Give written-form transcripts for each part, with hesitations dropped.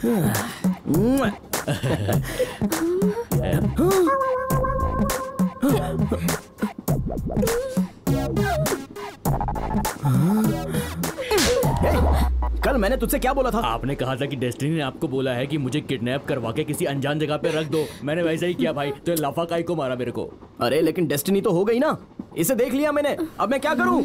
कल मैंने तुझसे क्या बोला था? आपने कहा था कि डेस्टिनी ने आपको बोला है कि मुझे किडनैप करवा के किसी अनजान जगह पे रख दो। मैंने वैसा ही किया भाई, तो लाफाकाई को मारा मेरे को। अरे लेकिन डेस्टिनी तो हो गई ना, इसे देख लिया मैंने, अब मैं क्या करूं?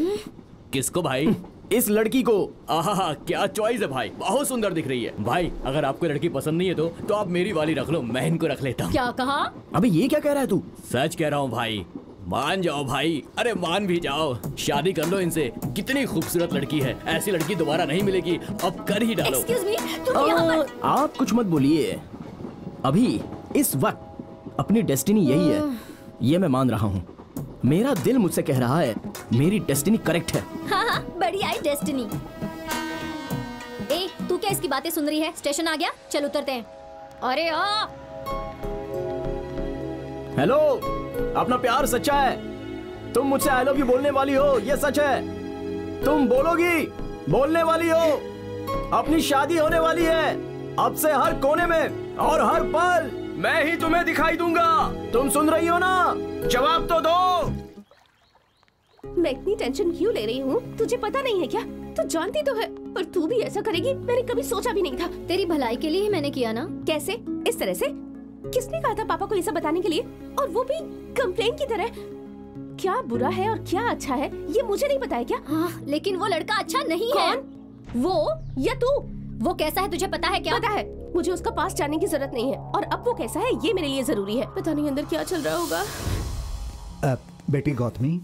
किसको भाई? इस लड़की को। आहा, क्या चॉइस है भाई, बहुत सुंदर दिख रही है। भाई अगर आपको लड़की पसंद नहीं है तो आप मेरी वाली रख लो, मैं इनको रख लेता हूँ। क्या कहा? अबे ये क्या कह रहा है तू? सच कह रहा हूँ भाई, मान जाओ भाई, अरे मान भी जाओ, शादी कर लो इनसे। कितनी खूबसूरत लड़की है, ऐसी लड़की दोबारा नहीं मिलेगी, अब कर ही डालो। Excuse me, तुम यहाँ पर... आप कुछ मत बोलिए, अभी इस वक्त अपनी डेस्टिनी यही है, ये मैं मान रहा हूँ। मेरा दिल मुझसे कह रहा है मेरी डेस्टिनी करेक्ट है। हाँ, बढ़िया है डेस्टिनी। ए, तू क्या इसकी बातें सुन रही है? स्टेशन आ गया, चल उतरते हैं। अरे आ! हेलो, अपना प्यार सच्चा है। तुम मुझसे आई लव यू बोलने वाली हो, ये सच है। तुम बोलोगी, बोलने वाली हो। अपनी शादी होने वाली है। अब से हर कोने में और हर पल मैं ही तुम्हें दिखाई दूंगा। तुम सुन रही हो ना? जवाब तो दो। मैं इतनी टेंशन क्यों ले रही हूँ? तुझे पता नहीं है क्या? तू जानती तो है, पर तू भी ऐसा करेगी मैंने कभी सोचा भी नहीं था। तेरी भलाई के लिए ही मैंने किया ना। कैसे? इस तरह से? किसने कहा था पापा को ये सब बताने के लिए? और वो भी कंप्लेन की तरह। क्या बुरा है और क्या अच्छा है ये मुझे नहीं पता है क्या? हाँ, लेकिन वो लड़का अच्छा नहीं है। वो या तू? वो कैसा है तुझे पता है क्या? पता है, मुझे उसका पास जानने की जरूरत नहीं है। और अब वो कैसा है ये मेरे लिए जरूरी है। पता नहीं अंदर क्या चल रहा होगा। बेटी गौतमी,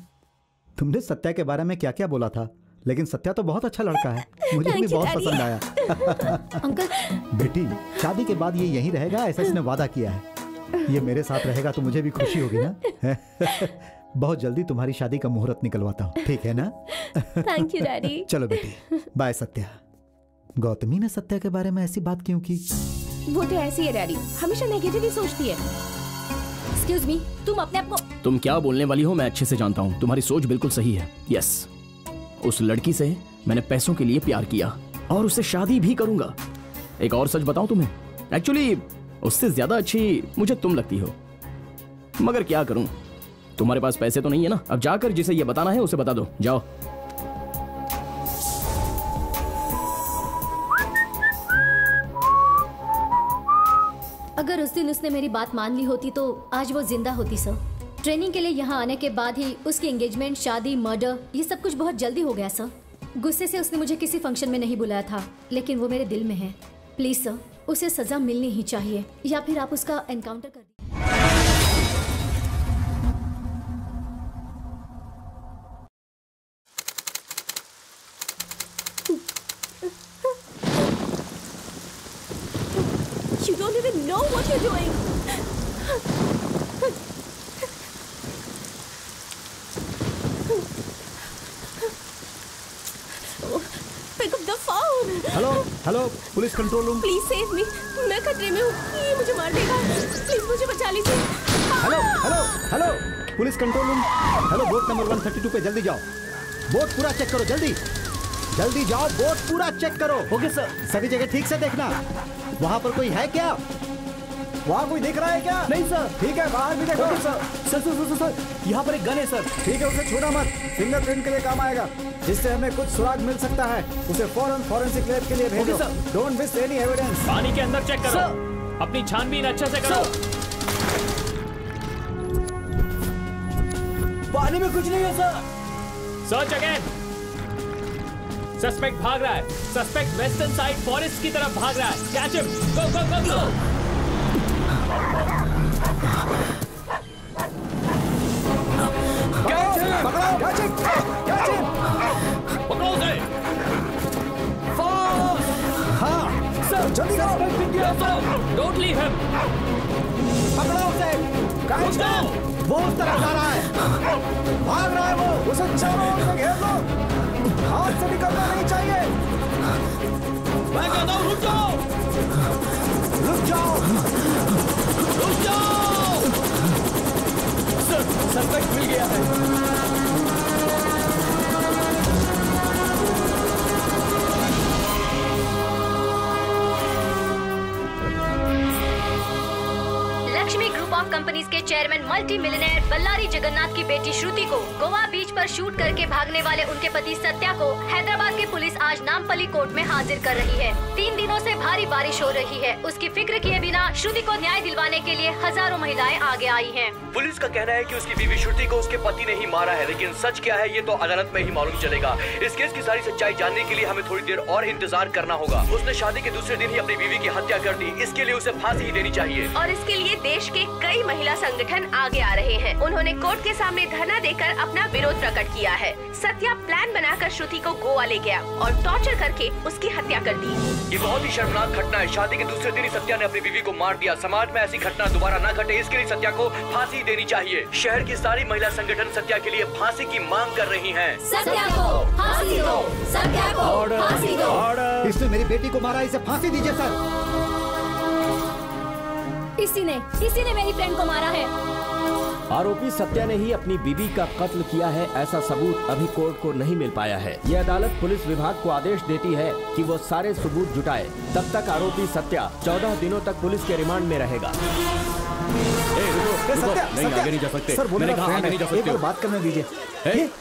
तुमने सत्या के बारे में क्या क्या बोला था, लेकिन सत्या तो बहुत अच्छा लड़का है, मुझे भी बहुत पसंद आया। अंकल, बेटी शादी के बाद ये यहीं रहेगा, ऐसा इसने वादा किया है। ये मेरे साथ रहेगा तो मुझे भी खुशी होगी ना। बहुत जल्दी तुम्हारी शादी का मुहूर्त निकलवाता हूँ, ठीक है ना? Thank you daddy. चलो बेटी, बाय सत्या। गौतमी ने सत्या के बारे में ऐसी बात क्यों की? वो तो ऐसी है डैडी, हमेशा नेगेटिव ही सोचती है। एक्सक्यूज मी, तुम अपने आप को... तुम क्या बोलने वाली हो मैं अच्छे से जानता हूँ। तुम्हारी सोच बिल्कुल सही है। यस, उस लड़की से मैंने पैसों के लिए प्यार किया और उससे शादी भी करूंगा। एक और सच बताऊं तुम्हें, एक्चुअली उससे ज्यादा अच्छी मुझे तुम लगती हो, मगर क्या करूं, तुम्हारे पास पैसे तो नहीं है ना। अब जाकर जिसे ये बताना है उसे बता दो, जाओ। अगर उस दिन उसने मेरी बात मान ली होती तो आज वो जिंदा होती सर। ट्रेनिंग के लिए यहाँ आने के बाद ही उसकी एंगेजमेंट, शादी, मर्डर, ये सब कुछ बहुत जल्दी हो गया सर। गुस्से से उसने मुझे किसी फंक्शन में नहीं बुलाया था, लेकिन वो मेरे दिल में है। प्लीज सर, उसे सजा मिलनी ही चाहिए, या फिर आप उसका एनकाउंटर कर दीजिए। You don't even know what you're doing. Pick up the phone. Hello hello, police control room. Please save me. मैं खतरे में हूँ, ये मुझे मार देगा। प्लीज मुझे बचा लीजिए। Hello hello hello, police control room. Hello, boat number 132 पे जल्दी जाओ। बोट पूरा चेक करो, जल्दी जल्दी जाओ, बोट पूरा चेक करो। Okay sir. सभी जगह ठीक से देखना। वहाँ पर कोई है क्या? वहाँ कोई दिख रहा है क्या? नहीं सर। ठीक है, बाहर भी देखो। Sir sir sir sir sir, यहाँ पर एक गन है सर। ठीक है, उसे छूना मत, फिंगरप्रिंट के लिए काम आएगा, जिससे हमें कुछ सुराग मिल सकता है। उसे फौरन फॉरेंसिक लैब के लिए भेजो। Don't miss any evidence. पानी के अंदर चेक करो, अपनी छानबीन अच्छे से करो। पानी में कुछ नहीं है सर। Search again. सस्पेक्ट भाग रहा है, सस्पेक्ट वेस्टर्न साइड फॉरेस्ट की तरफ भाग रहा है। कैच हिम, गो गो गो गो। कैच हिम, पकड़ो, कैच हिम, कैच हिम, पकड़ो उसे। हाँ सर, जल्दी करो। Don't leave him. पकड़ो उसे, कैच हिम। वो उस तरफ जा रहा है, भाग रहा है वो, उसे चारों ओर से घेर लो। हाथ से निकलना नहीं चाहिए। मैं कहता हूँ रुक जाओ, रुक जाओ, रुक जाओ। सर, सस्पेक्ट मिल गया है। कंपनीज के chairman multi millionaire Ballari Jagannath की बेटी श्रुति को गोवा बीच पर शूट करके भागने वाले उनके पति सत्या को हैदराबाद की पुलिस आज नामपल्ली कोर्ट में हाजिर कर रही है। 3 दिनों से भारी बारिश हो रही है। उसकी फिक्र किए बिना श्रुति को न्याय दिलवाने के लिए हजारों महिलाएं आगे आई हैं। पुलिस का कहना है कि उसकी बीवी श्रुति को उसके पति ने ही मारा है, लेकिन सच क्या है ये तो अदालत में ही मालूम चलेगा। इस केस की सारी सच्चाई जानने के लिए हमें थोड़ी देर और इंतजार करना होगा। उसने शादी के दूसरे दिन ही अपनी बीवी की हत्या कर दी। इसके लिए उसे फांसी ही देनी चाहिए। और इसके लिए देश के कई महिला संगठन आगे आ रहे हैं। उन्होंने कोर्ट के सामने धरना देकर अपना विरोध प्रकट किया है। सत्या प्लान बनाकर श्रुति को गोवा ले गया और टॉर्चर करके उसकी हत्या कर दी। ये बहुत ही शर्मनाक घटना है। शादी के दूसरे दिन ही सत्या ने अपनी बीवी को मार दिया। समाज में ऐसी घटना दोबारा न घटे, इसके लिए सत्या को फांसी देनी चाहिए। शहर की सारी महिला संगठन सत्या के लिए फांसी की मांग कर रही हैं। सत्या को फांसी दो, सत्या को फांसी दो। इसने मेरी बेटी को मारा, इसे फांसी दीजिए सर। इसी ने मेरी फ्रेंड को मारा है। आरोपी सत्या ने ही अपनी बीवी का कत्ल किया है, ऐसा सबूत अभी कोर्ट को नहीं मिल पाया है। ये अदालत पुलिस विभाग को आदेश देती है कि वो सारे सबूत जुटाए। तब तक आरोपी सत्या 14 दिनों तक पुलिस के रिमांड में रहेगा। नहीं, आगे नहीं जा सकते। सर बोले मैंने कहा आगे नहीं जा एक सकते। बार बात करने दीजिए।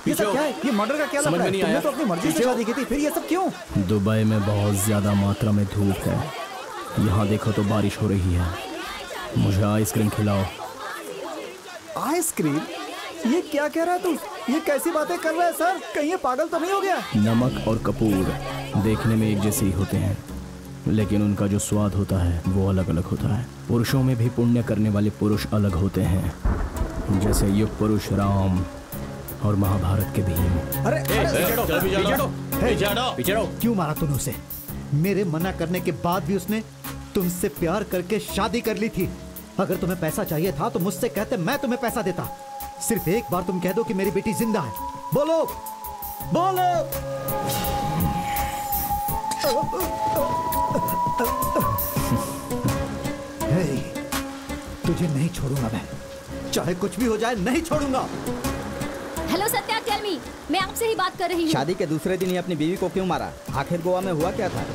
ये सब क्या है? ये मर्डर का क्या लग समझ रहा में है? नहीं तुमने आया। तो अपनी मर्जी से शादी की थी, फिर ये सब क्यों? दुबई में बहुत ज्यादा मात्रा में धूप है। यहाँ देखो तो बारिश हो रही है। मुझे आइसक्रीम खिलाओ। आइसक्रीम? ये क्या कह रहा है तू? ये कैसी बातें कर रहा है सर? कहीं ये पागल तो नहीं हो गया? नमक और कपूर देखने में एक जैसे ही होते हैं, लेकिन उनका जो स्वाद होता है वो अलग अलग होता है। पुरुषों में भी पुण्य करने वाले पुरुष अलग होते हैं, जैसे युग पुरुष राम और महाभारत के भीम। अरे पीछे रहो। क्यों मारा तूने उसे? मेरे मना करने के बाद भी उसने तुमसे प्यार करके शादी कर ली थी। अगर तुम्हें पैसा चाहिए था तो मुझसे कहते, मैं तुम्हें पैसा देता। सिर्फ एक बार तुम कह दो कि मेरी बेटी जिंदा है। बोलो बोलो। हे, तुझे नहीं छोड़ूंगा मैं, चाहे कुछ भी हो जाए नहीं छोड़ूंगा। हेलो सत्या, टेल मी, मैं आपसे ही बात कर रही हूँ। शादी के दूसरे दिन ही अपनी बीवी को क्यों मारा? आखिर गोवा में हुआ क्या था?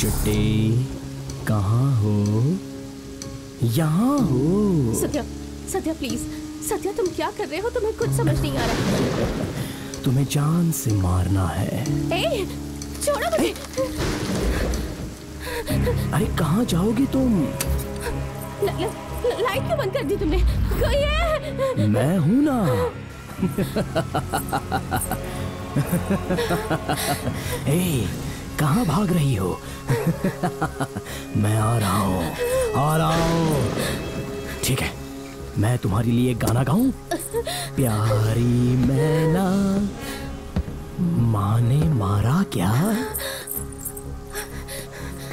चिट्टी कहाँ हो? यहाँ हो। सत्या, सत्या प्लीज, सत्या तुम क्या कर रहे हो? तुम्हें कुछ समझ नहीं आ रहा। तुम्हें जान से मारना है। ए, छोड़ो मुझे। अरे कहाँ जाओगी तुम? लाइट क्यों बंद कर दी तुमने? कोई है? मैं हूँ ना। ए, कहाँ भाग रही हो? मैं आ रहा हूँ। ठीक है, मैं तुम्हारे लिए गाना गाऊं? प्यारी मैना माँ ने मारा क्या?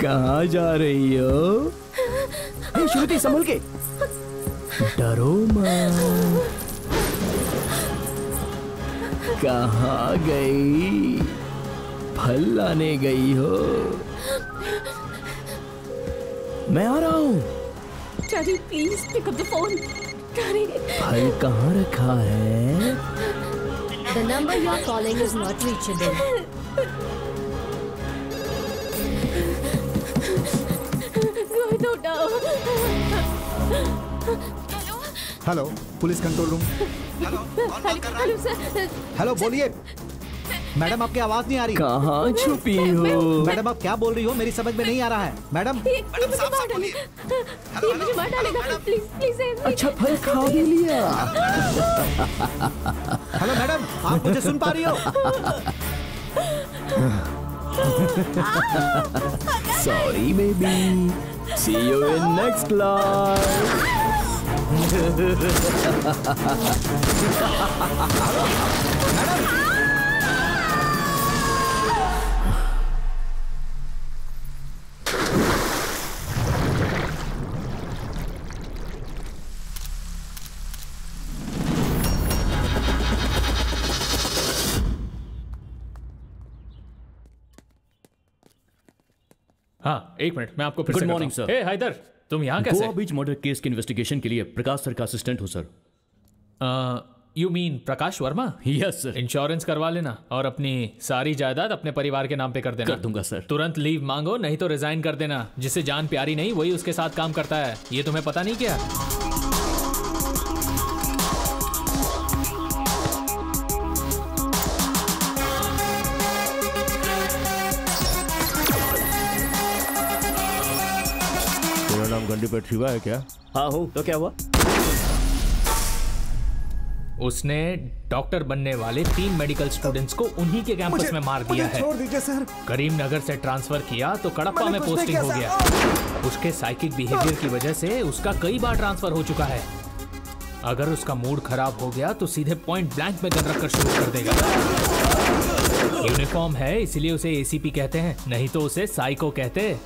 कहाँ जा रही हो? ए, श्रुति संभल के। डरो मत। कहाँ गई? फल लाने गई हो? मैं आ रहा हूँ। Daddy please pick up the phone. Daddy. फल कहाँ रखा है? The number you are calling is not reachable. Go down. Hello, police control room. Hello sir. Hello, बोलिए। मैडम आपकी आवाज नहीं आ रही। कहाँ छुपी हो? मैडम आप क्या बोल रही हो? मेरी समझ में नहीं आ रहा है। मैडम ये मुझे मार डालेगा। Please please. अच्छा, फल खा भी लिया। हेलो मैडम, आप मुझे सुन पा रही हो? Sorry baby, see you in next life. हाँ, एक मिनट, मैं आपको फिर Good से morning, करता हूँ। sir. ए हैदर, तुम यहाँ कैसे? गोवा बीच मर्डर केस की इन्वेस्टिगेशन के लिए प्रकाश सर का असिस्टेंट हूँ sir. You mean Prakash Verma? Yes sir. Insurance करवा लेना और अपनी सारी जायदाद अपने परिवार के नाम पे कर देना। कर दूंगा सर। तुरंत लीव मांगो, नहीं तो रिजाइन कर देना। जिसे जान प्यारी नहीं वही उसके साथ काम करता है, ये तुम्हें पता नहीं क्या? तेरा नाम गंडीपेट शिवा है क्या? हाँ हूँ। तो क्या हुआ? उसने डॉक्टर बनने वाले 3 मेडिकल स्टूडेंट्स को उन्हीं के कैंपस में मार दिया है। छोड़ दीजिए सर। करीमनगर से ट्रांसफर किया तो कड़प्पा में पोस्टिंग हो गया। उसके साइकिक बिहेवियर की वजह से उसका कई बार ट्रांसफर हो चुका है। अगर उसका मूड खराब हो गया तो सीधे पॉइंट ब्लैंक में गन रखकर शूट कर देगा। यूनिफॉर्म है इसलिए उसे एसीपी कहते हैं, नहीं तो उसे साइको कहते।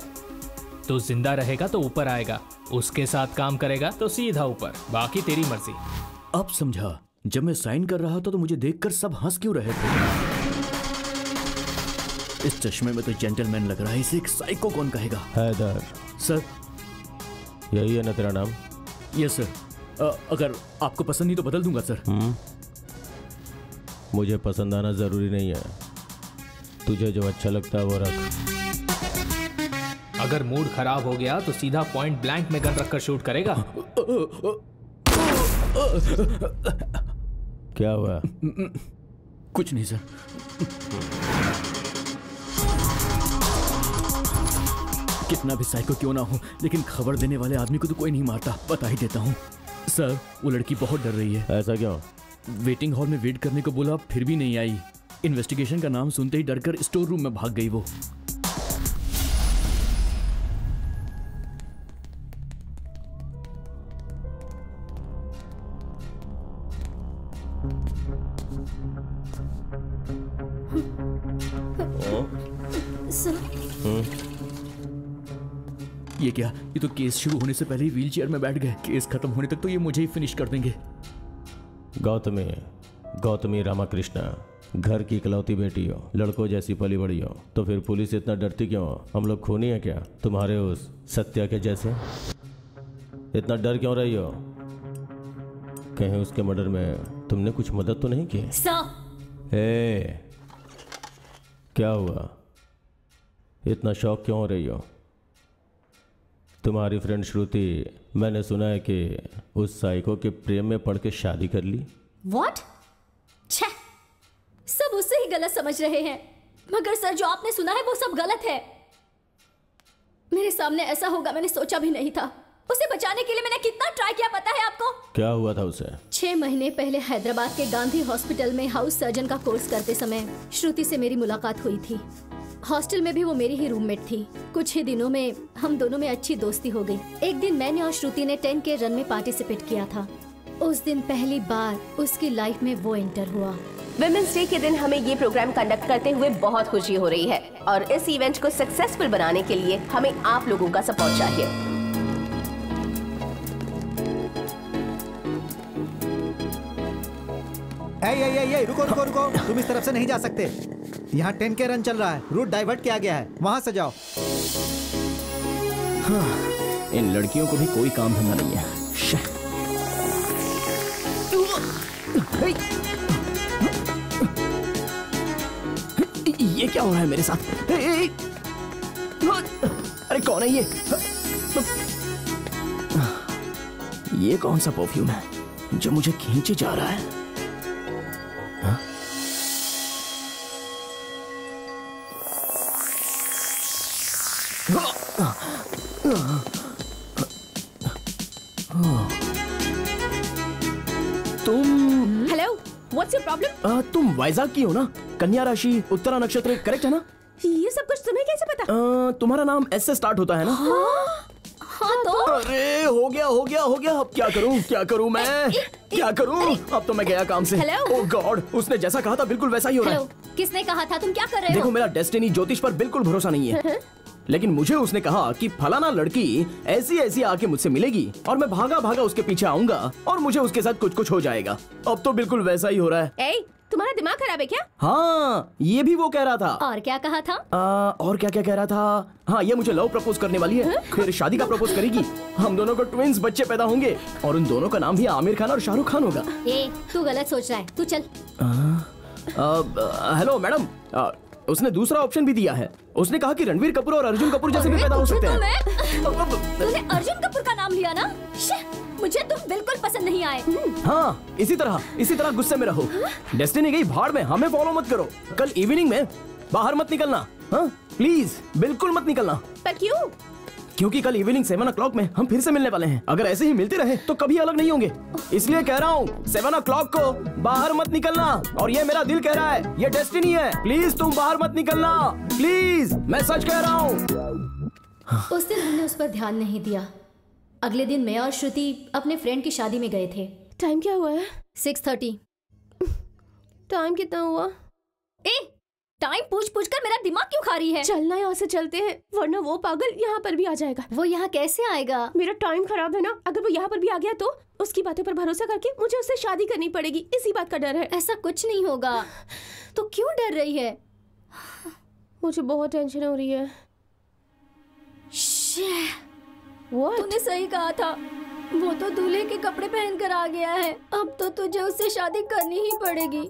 तो जिंदा रहेगा तो ऊपर आएगा, उसके साथ काम करेगा तो सीधा ऊपर, बाकी तेरी मर्जी। अब समझा। जब मैं साइन कर रहा था तो मुझे देखकर सब हंस क्यों रहे थे। इस चश्मे में तो जेंटलमैन लग रहा है, इसे एक साइको कौन कहेगा? हैदर। सर यही है ना तेरा नाम? Yes sir. अगर आपको पसंद नहीं तो बदल दूंगा सर। मुझे पसंद आना जरूरी नहीं है, तुझे जो अच्छा लगता है वो रख। अगर मूड खराब हो गया तो सीधा पॉइंट ब्लैंक में गन रखकर शूट करेगा। क्या हुआ? कुछ नहीं सर। कितना भी साइको क्यों ना हो, लेकिन खबर देने वाले आदमी को तो कोई नहीं मारता, बता ही देता हूँ। सर वो लड़की बहुत डर रही है। ऐसा क्यों? वेटिंग हॉल में वेट करने को बोला, फिर भी नहीं आई। इन्वेस्टिगेशन का नाम सुनते ही डरकर स्टोर रूम में भाग गई वो। ये क्या? ये तो केस शुरू होने से पहले ही व्हीलचेयर में बैठ गए। केस खत्म होने तक तो ये मुझे ही फिनिश कर देंगे। गौतमी रामाकृष्णा, घर की इकलौती बेटी हो, लड़कों जैसी पली बड़ी हो, तो फिर पुलिस इतना डरती क्यों हो? हम लोग खूनी है क्या तुम्हारे उस सत्या के जैसे? इतना डर क्यों रही हो? कहीं उसके मर्डर में तुमने कुछ मदद तो नहीं की? सर क्या हुआ? इतना शौक क्यों हो रही हो? तुम्हारी फ्रेंड श्रुति, मैंने सुना है कि उस साइको के प्रेम में पड़ के शादी कर ली। What? छे, सब उससे ही गलत समझ रहे हैं। मगर सर जो आपने सुना है वो सब गलत है। मेरे सामने ऐसा होगा मैंने सोचा भी नहीं था। उसे बचाने के लिए मैंने कितना ट्राई किया पता है आपको? क्या हुआ था उसे? 6 महीने पहले हैदराबाद के गांधी हॉस्पिटल में हाउस सर्जन का कोर्स करते समय श्रुति से मेरी मुलाकात हुई थी। हॉस्टल में भी वो मेरी ही रूममेट थी। कुछ ही दिनों में हम दोनों में अच्छी दोस्ती हो गई। एक दिन मैंने और श्रुति ने 10K रन में पार्टिसिपेट किया था। उस दिन पहली बार उसकी लाइफ में वो एंटर हुआ। विमेंस डे के दिन हमें ये प्रोग्राम कंडक्ट करते हुए बहुत खुशी हो रही है और इस इवेंट को सक्सेसफुल बनाने के लिए हमें आप लोगों का सपोर्ट चाहिए। रुको रुको रुको, तुम इस तरफ से नहीं जा सकते। यहाँ 10K रन चल रहा है, रूट डाइवर्ट किया गया है, वहां से जाओ। हाँ, इन लड़कियों को भी कोई काम धंधा नहीं है। ये क्या हो रहा है मेरे साथ? अरे कौन है ये? ये कौन सा परफ्यूम है जो मुझे खींचे जा रहा है? तुम हेलो, व्हाट्स योर प्रॉब्लम? तुम वाइजाग की हो ना? कन्या राशि, उत्तरा नक्षत्र, करेक्ट है ना? ये सब कुछ तुम्हें कैसे पता? तुम्हारा नाम एस से स्टार्ट होता है ना? हाँ तो? अरे हो गया। अब क्या करूं मैं? क्या करूं? अब तो मैं गया काम से। ओह गॉड, उसने जैसा कहा था बिल्कुल वैसा ही हो रहा है। किसने कहा था? तुम क्या कर रहे हो? देखो मेरा डेस्टिनी ज्योतिष पर बिल्कुल भरोसा नहीं है। लेकिन मुझे उसने कहा कि फलाना लड़की ऐसी आके मुझसे मिलेगी और मैं भागा उसके पीछे आऊंगा और मुझे उसके साथ कुछ हो जाएगा। अब तो बिल्कुल वैसा ही हो रहा है। तुम्हारा दिमाग खराब है क्या? हाँ, ये भी वो कह रहा था। और क्या कहा था? और क्या क्या कह रहा था? हाँ, ये मुझे लव प्रपोज करने वाली है, फिर शादी का प्रपोज करेगी, हम दोनों को ट्विंस बच्चे पैदा होंगे और उन दोनों का नाम भी आमिर खान और शाहरुख खान होगा। तू गलत सोच रहा है, तू चल। हेलो मैडम, उसने दूसरा ऑप्शन भी दिया है। उसने कहा कि रणवीर कपूर और अर्जुन कपूर जैसे भी पैदा हो सकते हैं। तूने अर्जुन कपूर का नाम लिया ना? मुझे तुम बिल्कुल पसंद नहीं आए। हाँ, इसी तरह गुस्से में रहो। डेस्टिनी गई भाड़ में, हमें फॉलो मत करो। कल इवनिंग में बाहर मत निकलना, हाँ प्लीज, बिल्कुल मत निकलना। पर क्यों? क्योंकि कल इवनिंग 7 o'clock में हम फिर से मिलने वाले हैं। अगर ऐसे ही मिलते रहे तो कभी अलग नहीं होंगे, इसलिए कह रहा हूँ 7 o'clock को बाहर मत निकलना। और ये मेरा दिल कह रहा है, ये डेस्टिनी है, प्लीज तुम बाहर मत निकलना, प्लीज, मैं सच कह रहा हूँ। उस दिन हमने उस पर ध्यान नहीं दिया। अगले दिन मैं और श्रुति अपने फ्रेंड की शादी में गए थे। टाइम क्या हुआ है? 6:30। टाइम कितना हुआ? टाइम पूछ कर मेरा दिमाग क्यों खा रही है? चलना, यहाँ से चलते हैं, वरना वो पागल यहाँ पर भी आ जाएगा। वो यहाँ कैसे आएगा? मेरा टाइम खराब है ना। अगर वो यहाँ पर भी आ गया तो उसकी बातों पर भरोसा करके मुझे उससे शादी करनी पड़ेगी, इसी बात का डर है। ऐसा कुछ नहीं होगा, तो क्यों डर रही है? मुझे बहुत टेंशन हो रही है। तूने सही कहा था, वो तो दूल्हे के कपड़े पहनकर आ गया है। अब तो तुझे उससे शादी करनी ही पड़ेगी।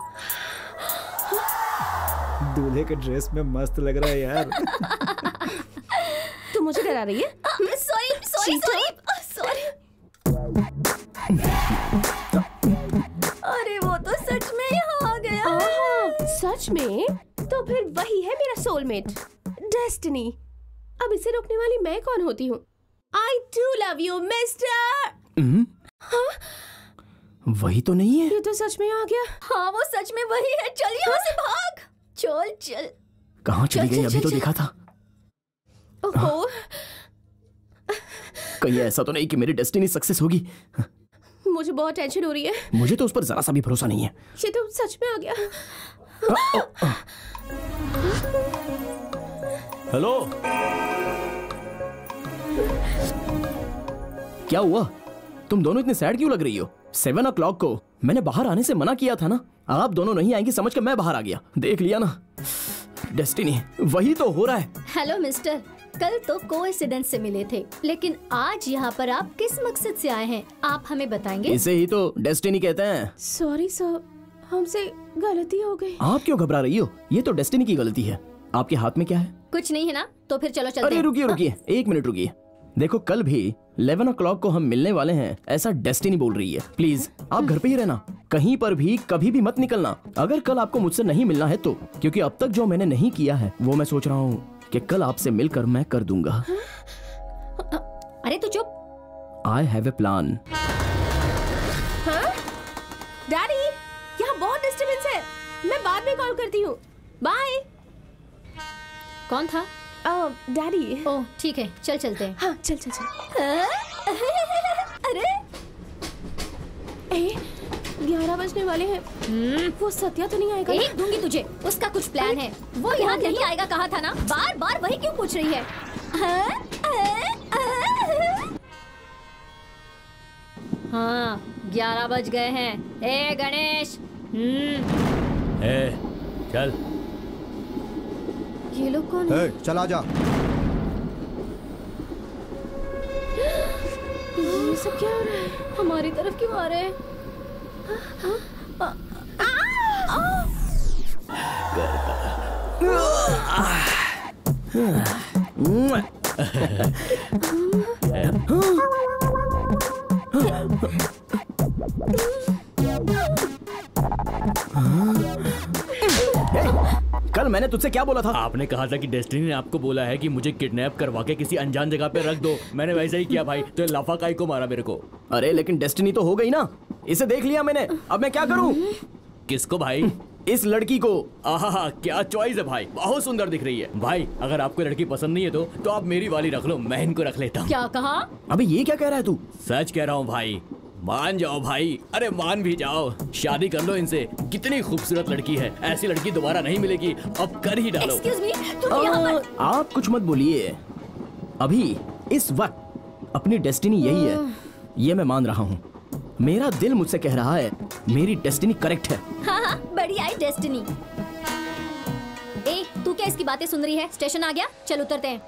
दूल्हे के ड्रेस में मस्त लग रहा है यार। तू मुझे डरा रही है? सॉरी। अरे वो तो सच में यहाँ आ गया। सच में? तो फिर वही है मेरा सोलमेट, डेस्टिनी। अब इसे रोकने वाली मैं कौन होती हूँ? I do love you, mister. वही तो नहीं है? ये तो सच में आ गया। हाँ, वो सच में वही है। चल यहाँ से भाग। चल। कहाँ चली गई? अभी तो देखा था। ओहो। कहीं ऐसा तो नहीं कि मेरी डेस्टिनी सक्सेस होगी? मुझे बहुत टेंशन हो रही है। मुझे तो उस पर जरा सा भी भरोसा नहीं है। ये तो सच में आ गया। हेलो, क्या हुआ? तुम दोनों इतने सैड क्यों लग रही हो? 7 o'clock को मैंने बाहर आने से मना किया था ना। आप दोनों नहीं आएंगी समझ कर मैं बाहर आ गया। देख लिया ना, डेस्टिनी वही तो हो रहा है। हेलो मिस्टर, कल तो कोइंसिडेंस से मिले थे, लेकिन आज यहाँ पर आप किस मकसद से आए हैं, आप हमें बताएंगे? इसे ही तो डेस्टिनी कहते हैं। सॉरी सर, हमसे गलती हो गई। आप क्यों घबरा रही हो? ये तो डेस्टिनी की गलती है। आपके हाथ में क्या है? कुछ नहीं है ना, तो फिर चलो चलते हैं। अरे रुकिए, 1 मिनट रुकिए। देखो, कल भी 11 o'clock को हम मिलने वाले हैं, ऐसा डेस्टिनी बोल रही है। प्लीज आप घर पे ही रहना, कहीं पर भी कभी भी मत निकलना। अगर कल आपको मुझसे नहीं मिलना है तो, क्योंकि अब तक जो मैंने नहीं किया है वो मैं सोच रहा हूँ कि कल आपसे मिलकर मैं कर दूंगा। अरे तू चुप। I have a plan. Daddy, यहाँ बहुत डिस्टर्बेंस है, मैं बाद में कॉल करती हूँ। बाय। कौन था? डैडी। ओह ठीक है, चल चलते हैं। हाँ चल। अरे 11 बजने वाले हैं। वो सत्या तो नहीं आएगा? एक दूंगी तुझे, उसका कुछ प्लान है। वो यहाँ नहीं आएगा कहा था ना, बार बार वही क्यों पूछ रही है? हाँ 11 बज गए हैं। ए गणेश। चल। ये लोग कौन है? चला जा। ये सब क्या हो रहा है? हमारी तरफ क्यों आ रहे हैं? कल मैंने तुझसे क्या बोला था? आपने कहा था कि डेस्टिनी ने आपको बोला है कि मुझे किडनैप करवा के किसी अनजान जगह पे रख दो। मैंने वैसा ही किया भाई, तो लाफाकाई को मारा मेरे को। अरे लेकिन डेस्टिनी तो हो गई ना, इसे देख लिया मैंने, अब मैं क्या करूं? किसको भाई? इस लड़की को। आहा, क्या चॉइस है भाई, बहुत सुंदर दिख रही है। भाई अगर आपको लड़की पसंद नहीं है तो आप मेरी वाली रख लो, मैं इनको रख लेता हूँ। क्या कहा? अबे ये क्या कह रहा है तू? सच कह रहा हूँ भाई, मान जाओ भाई, अरे मान भी जाओ, शादी कर लो इनसे। कितनी खूबसूरत लड़की है, ऐसी लड़की दोबारा नहीं मिलेगी, अब कर ही डालो। Excuse me, तुम यहाँ पर... आप कुछ मत बोलिए। अभी इस वक्त अपनी डेस्टिनी यही है, ये मैं मान रहा हूँ। मेरा दिल मुझसे कह रहा है मेरी डेस्टिनी करेक्ट है। हाँ, बड़ी आई डेस्टिनी। ए, तू क्या इसकी बातें सुन रही है? स्टेशन आ गया, चल उतरते हैं।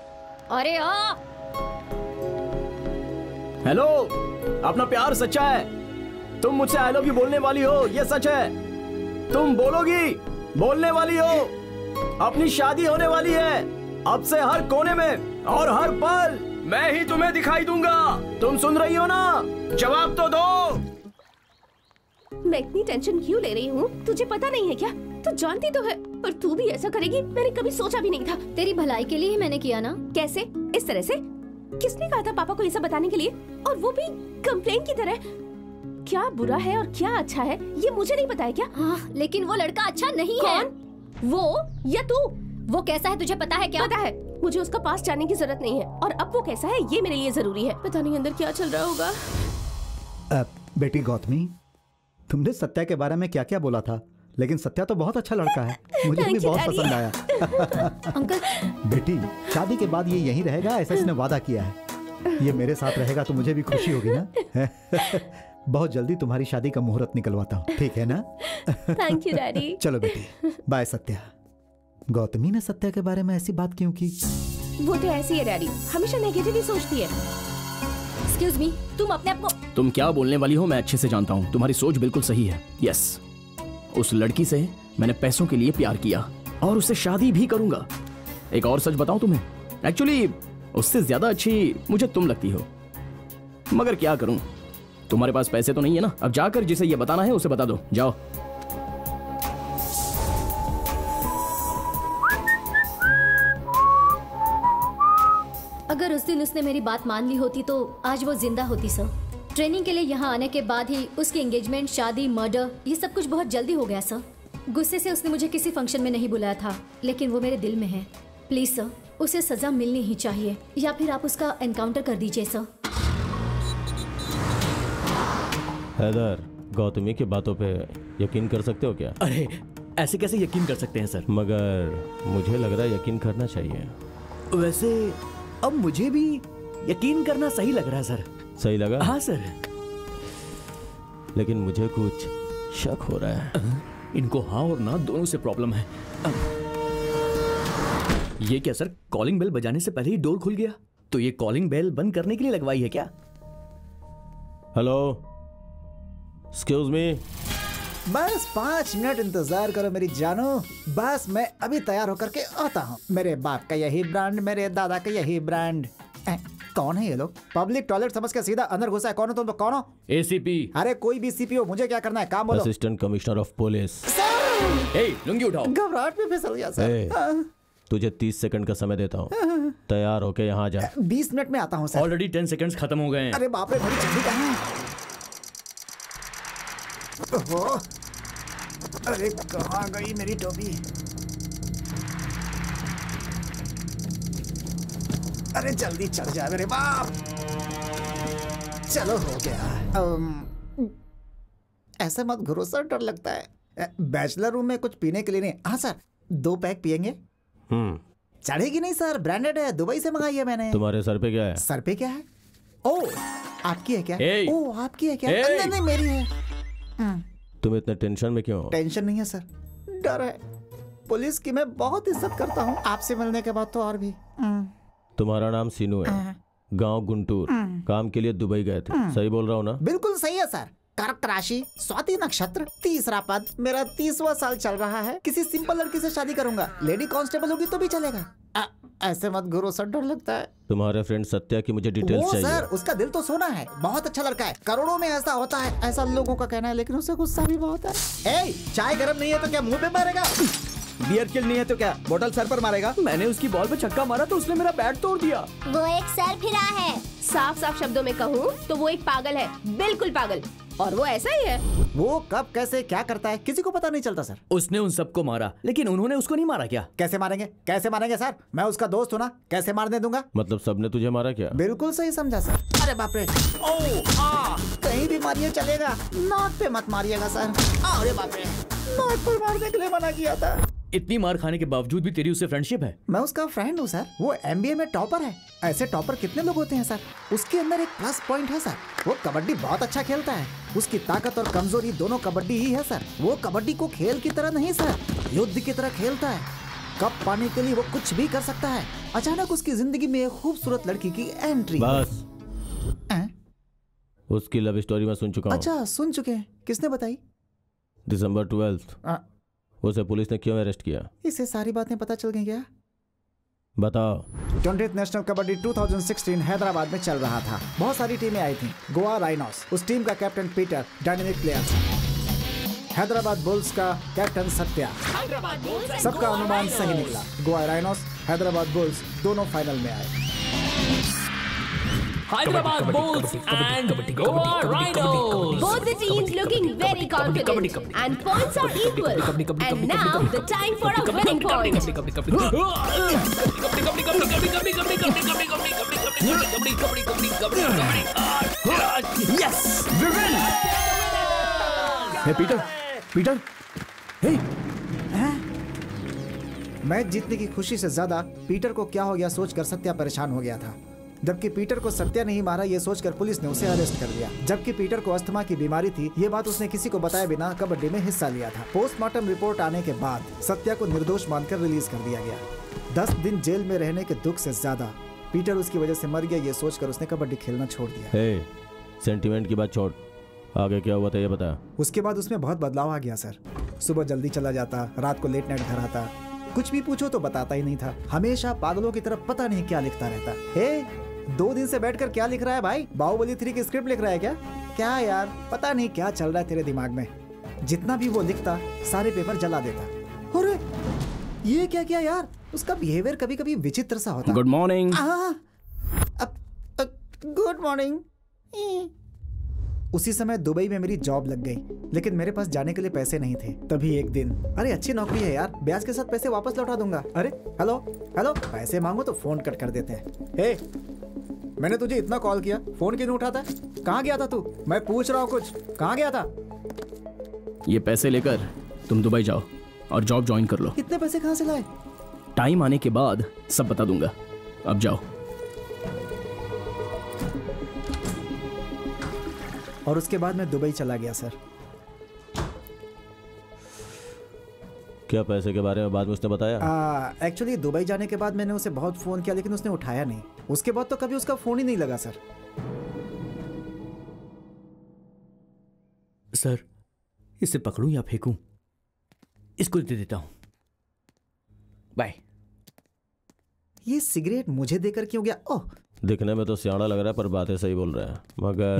अरे आ! हेलो, अपना प्यार सच्चा है। तुम मुझसे आई लव यू बोलने वाली हो, ये सच है। तुम बोलोगी, बोलने वाली हो। अपनी शादी होने वाली है। अब से हर कोने में और हर पल मैं ही तुम्हें दिखाई दूंगा। तुम सुन रही हो ना? जवाब तो दो। मैं इतनी टेंशन क्यों ले रही हूँ? तुझे पता नहीं है क्या? तू जानती तो है, पर तू भी ऐसा करेगी मैंने कभी सोचा भी नहीं था। तेरी भलाई के लिए ही मैंने किया ना। कैसे? इस तरह से? किसने कहा था पापा को ये सब बताने के लिए? और वो भी कंप्लेन की तरह। क्या बुरा है और क्या अच्छा है ये मुझे नहीं पता है क्या? हाँ, लेकिन वो लड़का अच्छा नहीं है। कौन? वो या तू? वो कैसा है तुझे पता है क्या? पता है, मुझे उसका पास जानने की जरूरत नहीं है। और अब वो कैसा है ये मेरे लिए जरूरी है। पता नहीं अंदर क्या चल रहा होगा। बेटी गौतमी, तुमने सत्या के बारे में क्या क्या बोला था, लेकिन सत्या तो बहुत अच्छा लड़का है। मुझे भी बहुत पसंद आया। अंकल, बेटी, शादी के बाद ये यहीं रहेगा ऐसा इसने वादा किया है। ये मेरे साथ रहेगा तो मुझे भी खुशी होगी ना। बहुत जल्दी तुम्हारी शादी का मुहूर्त निकलवाता हूँ, ठीक है ना? Thank you daddy. चलो बेटी, बाय सत्या। गौतमी ने सत्या के बारे में ऐसी बात क्यों की? वो तो ऐसी है डैडी, हमेशा नेगेटिव ही सोचती है। एक्सक्यूज मी, तुम अपने आप को। तुम क्या बोलने वाली हो मैं अच्छे से जानता हूँ। तुम्हारी सोच बिल्कुल सही है। यस, उस लड़की से मैंने पैसों के लिए प्यार किया और उससे शादी भी करूंगा। एक और सच बताऊं तुम्हें, एक्चुअली उससे ज्यादा अच्छी मुझे तुम लगती हो। मगर क्या करूं, तुम्हारे पास पैसे तो नहीं है ना। अब जाकर जिसे ये बताना है उसे बता दो, जाओ। अगर उस दिन उसने मेरी बात मान ली होती तो आज वो जिंदा होती सर। ट्रेनिंग के लिए यहाँ आने के बाद ही उसकी एंगेजमेंट, शादी, मर्डर, ये सब कुछ बहुत जल्दी हो गया सर। गुस्से से उसने मुझे किसी फंक्शन में नहीं बुलाया था, लेकिन वो मेरे दिल में है। प्लीज सर, उसे सजा मिलनी ही चाहिए, या फिर आप उसका एनकाउंटर कर दीजिए सर। हैदर, गौतमी की बातों पे यकीन कर सकते हो क्या? अरे ऐसे कैसे यकीन कर सकते हैं सर? मगर मुझे लग रहा है यकीन करना चाहिए। वैसे अब मुझे भी यकीन करना सही लग रहा है सर। सही लगा? हाँ सर। लेकिन मुझे कुछ शक हो रहा है। इनको हाँ और ना दोनों से प्रॉब्लम है। ये क्या सर, कॉलिंग बेल बजाने से पहले ही डोर खुल गया? तो ये कॉलिंग बेल बंद करने के लिए लगवाई है क्या? Hello, excuse me. बस 5 मिनट इंतजार करो मेरी जानो। बस मैं अभी तैयार होकर के आता हूँ। मेरे बाप का यही ब्रांड, मेरे दादा का यही ब्रांड। कौन है ये लोग? पब्लिक टॉयलेट समझ के सीधा अंदर घुसा है। कौन हो तुम लोग? कौन हो? एसीपी। अरे कोई भी सीपी हो, मुझे क्या करना है? काम बोलो। Assistant commissioner of police. Lungi उठाओ। घबराहट में फिसल गया सर। तुझे 30 सेकंड का समय देता हूँ, तैयार होके यहाँ जा। 20 मिनट में आता हूँ सर। ऑलरेडी 10 सेकंड्स खत्म हो गए हैं। अरे बाप रे, बड़ी जल्दी कहाँ है? ओहो, अरे कहाँ गई मेरी टोपी? अरे जल्दी चल जा मेरे बाप। चलो हो गया। ऐसे मत घुरो सर, डर लगता है। बैचलर रूम में कुछ पीने के लिए नहीं? हाँ सर, 2 पैक पियेंगे? चढ़ेगी नहीं सर, ब्रांडेड है, दुबई से मंगाई है मैंने। तुम्हारे सर पे क्या है? सर पे क्या है? ओ, आपकी है क्या? ओ, आपकी है क्या? नहीं, नहीं, मेरी है। तुम इतने टेंशन में क्यों हो? टेंशन नहीं है सर, डर है। पुलिस की मैं बहुत इज्जत करता हूँ, आपसे मिलने के बाद तो और भी। तुम्हारा नाम सीनू है, गांव गुंटूर, काम के लिए दुबई गए थे, सही बोल रहा हूँ ना? बिल्कुल सही है सर। कर्क राशि, स्वाति नक्षत्र, 3रा पद, मेरा 30वां साल चल रहा है। किसी सिंपल लड़की से शादी करूंगा, लेडी कांस्टेबल होगी तो भी चलेगा। ऐसे मत घुरो सर, डर लगता है। तुम्हारे फ्रेंड सत्या की मुझे डिटेल्स चाहिए। सर, उसका दिल तो सोना है, बहुत अच्छा लड़का है, करोड़ों में ऐसा होता है, ऐसा लोगों का कहना है, लेकिन उसे गुस्सा भी बहुत है। चाय गर्म नहीं है तो क्या मुंह पे मारेगा? बियर किल नहीं है तो क्या बोतल सर पर मारेगा? मैंने उसकी बॉल पे छक्का मारा तो उसने मेरा बैट तोड़ दिया। वो एक सर फिरा है। साफ साफ शब्दों में कहूँ तो वो एक पागल है, बिल्कुल पागल। और वो ऐसा ही है। वो कब कैसे क्या करता है किसी को पता नहीं चलता सर। उसने उन सबको मारा, लेकिन उन्होंने उसको नहीं मारा क्या? कैसे मारेंगे? कैसे मारेंगे सर? मैं उसका दोस्त हूँ ना, कैसे मारने दूंगा? मतलब सबने तुझे मारा क्या? बिल्कुल सही समझा सर। अरे बाप रे, कहीं भी मारिए चलेगा, नाक पे मत मारिएगा सर। अरे बाप रे, नाक पर मारने के लिए मना किया था। इतनी मार खाने के बावजूद भी तेरी उससे फ्रेंडशिप है? मैं उसका फ्रेंड हूँ सर, वो MBA में टॉपर है। ऐसे टॉपर कितने लोग होते हैं सर। उसके अंदर एक प्लस पॉइंट है सर, वो कबड्डी बहुत अच्छा खेलता है। उसकी ताकत और कमजोरी दोनों कबड्डी ही है सर। वो कबड्डी को खेल की तरह नहीं सर, युद्ध की तरह खेलता है। कप पाने के लिए वो कुछ भी कर सकता है। अचानक उसकी जिंदगी में एक खूबसूरत लड़की की एंट्री। बस उसकी लव स्टोरी मैं सुन चुका हूँ। अच्छा, सुन चुके हैं? किसने बताई? दिसंबर 12 उसे पुलिस ने क्यों अरेस्ट किया? इसे सारी बातें पता चल गई क्या? बताओ। 20th नेशनल कबड्डी 2016 हैदराबाद में चल रहा था। बहुत सारी टीमें आई थी। गोवा राइनोस, उस टीम का कैप्टन पीटर डायनेमिक प्लेयर था। हैदराबाद बुल्स का कैप्टन सत्या। सबका अनुमान सही निकला। गोवा राइनोस, हैदराबाद बुल्स दोनों फाइनल में आए। Hyderabad Bulls and Goa Rhinos. Both the teams looking very confident and points are equal. And now the time for a winning point. Yes, we win. Hey Peter, hey. Match जीतने की खुशी से ज्यादा Peter को क्या हो गया सोचकर सत्या परेशान हो गया था। जबकि पीटर को सत्या नहीं मारा ये सोचकर पुलिस ने उसे अरेस्ट कर लिया। जबकि पीटर को अस्थमा की बीमारी थी, ये बात उसने किसी को बताए बिना कबड्डी में हिस्सा लिया था। पोस्टमार्टम रिपोर्ट आने के बाद सत्या को निर्दोष मानकर रिलीज कर दिया गया। 10 दिन जेल में रहने के दुख से ज्यादा पीटर उसकी वजह से मर गया ये सोचकर उसने कबड्डी खेलना छोड़ दिया। हे, सेंटिमेंट की बात छोड़, आगे क्या हुआ था ये बता। उसके बाद उसमें बहुत बदलाव आ गया सर। सुबह जल्दी चला जाता, रात को लेट नाइट घर आता, कुछ भी पूछो तो बताता ही नहीं था। हमेशा पागलों की तरफ पता नहीं क्या लिखता रहता। हे, 2 दिन से बैठकर क्या लिख रहा है भाई? बाहुबली 3 की स्क्रिप्ट लिख रहा है क्या? क्या यार, पता नहीं क्या चल रहा है तेरे दिमाग में। जितना भी वो लिखता सारे पेपर जला देता। अरे ये क्या किया यार? उसका बिहेवियर कभी कभी विचित्र सा होता। Good morning. Good morning. उसी समय दुबई में मेरी जॉब लग गई, लेकिन मेरे पास जाने के लिए पैसे नहीं थे। तभी एक दिन, अरे अच्छी नौकरी है यार, ब्याज के साथ पैसे वापस लौटा दूंगा। अरे हेलो, पैसे मांगो तो फोन कट कर देते हैं। हे, मैंने तुझे इतना कॉल किया, फोन क्यों नहीं उठाता? कहाँ गया था तू? मैं पूछ रहा हूँ कुछ, कहाँ गया था? ये पैसे लेकर तुम दुबई जाओ और जॉब ज्वाइन कर लो। इतने पैसे कहाँ से लाए? टाइम आने के बाद सब बता दूंगा, अब जाओ। और उसके बाद मैं दुबई चला गया सर। क्या पैसे के बारे में बाद में उसने बताया? एक्चुअली दुबई जाने के बाद मैंने उसे बहुत फोन किया, लेकिन उसने उठाया नहीं। उसके बाद तो कभी उसका फोन ही नहीं लगा सर। सर, इसे पकड़ूं या फेंकूं? इसको दे देता हूं। बाय। ये सिगरेट मुझे देकर क्यों गया? ओह, दिखने में तो सियाना लग रहा है पर बातें सही बोल रहा है।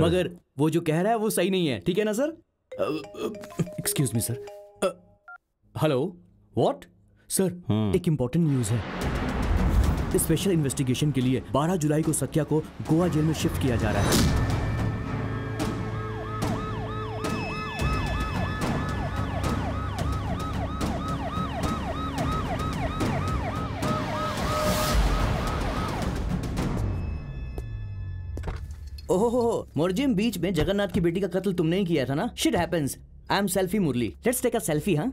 मगर वो जो कह रहा है वो सही नहीं है, ठीक है ना sir? Excuse me sir. Hello, what? Sir, एक इंपॉर्टेंट न्यूज है। स्पेशल इन्वेस्टिगेशन के लिए 12 जुलाई को सत्या को गोवा जेल में शिफ्ट किया जा रहा है। ओहो, मोरजिम बीच में जगन्नाथ की बेटी का कत्ल तुमने ही किया था ना? Shit happens. I am selfie Murali. Let's take a selfie. हाँ,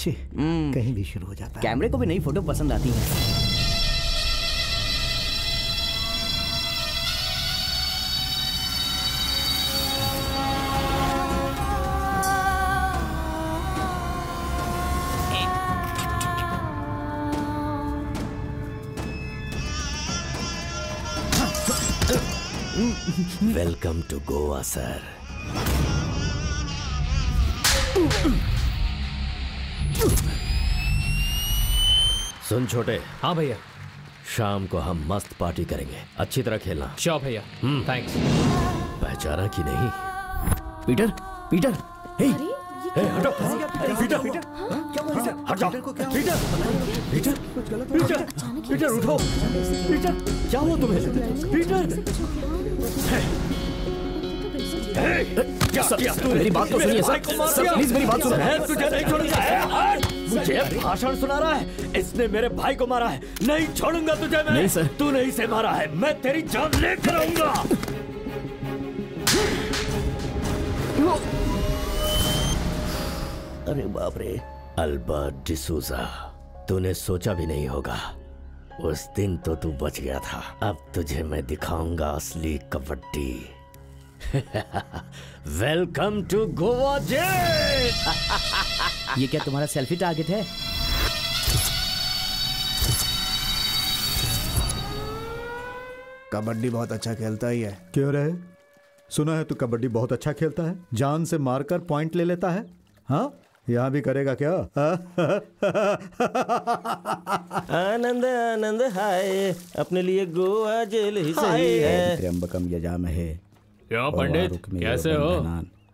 कहीं भी शुरू हो जाता है। कैमरे को भी नई फोटो पसंद आती है। Welcome to Goa sir. सुन छोटे। हाँ भैया। शाम को हम मस्त पार्टी करेंगे, अच्छी तरह खेलना। श्योर भैया, थैंक्स। पहचाना कि नहीं? पीटर, पीटर, हे, हटो। पीटर, हट जाओ। पीटर उठो। पीटर, क्या हुआ तुम्हें? पीटर, मेरी बात तो सुनिए सर, प्लीज मेरी बात सुनो। तुझे नहीं छोड़ूंगा। मुझे भाषण सुना रहा है। इसने मेरे भाई को मारा है, नहीं छोड़ूंगा तुझे मैं। नहीं सर, तूने इसे मारा है, मैं तेरी जान लेकर आऊंगा। अरे बाप रे, अल्बर्ट डिसूजा, तूने सोचा भी नहीं होगा। उस दिन तो तू बच गया था, अब तुझे मैं दिखाऊंगा असली kabaddi. Welcome to Goa jail. ये क्या तुम्हारा सेल्फी टारगेट है? कबड्डी बहुत अच्छा खेलता ही है। क्यों रहे? सुना है तू कबड्डी बहुत अच्छा खेलता है, जान से मारकर पॉइंट ले लेता है। हाँ, यहाँ भी करेगा क्या? आनंद आनंद हाय, अपने लिए गोवा जेल ही सही है। त्र्यंबकम यजामहे। क्यों पंडित, कैसे हो?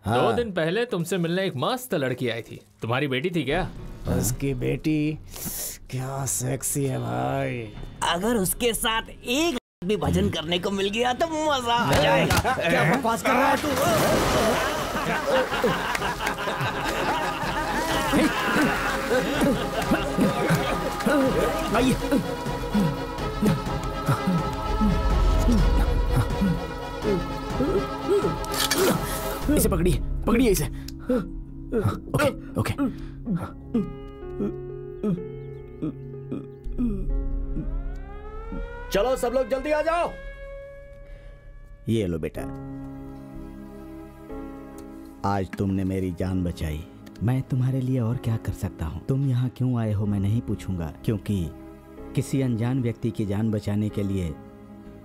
2 दिन पहले तुमसे मिलने एक मस्त लड़की आई थी, तुम्हारी बेटी थी क्या? उसकी बेटी क्या सेक्सी है भाई। अगर उसके साथ एक भी भजन करने को मिल गया तो मजा आ जाएगा। क्या बकवास कर रहा है तू? आइए। इसे पकड़िए, पकड़िए इसे। Okay okay. चलो सब लोग जल्दी आ जाओ। ये लो बेटा, आज तुमने मेरी जान बचाई। मैं तुम्हारे लिए और क्या कर सकता हूँ? तुम यहाँ क्यों आए हो मैं नहीं पूछूंगा, क्योंकि किसी अनजान व्यक्ति की जान बचाने के लिए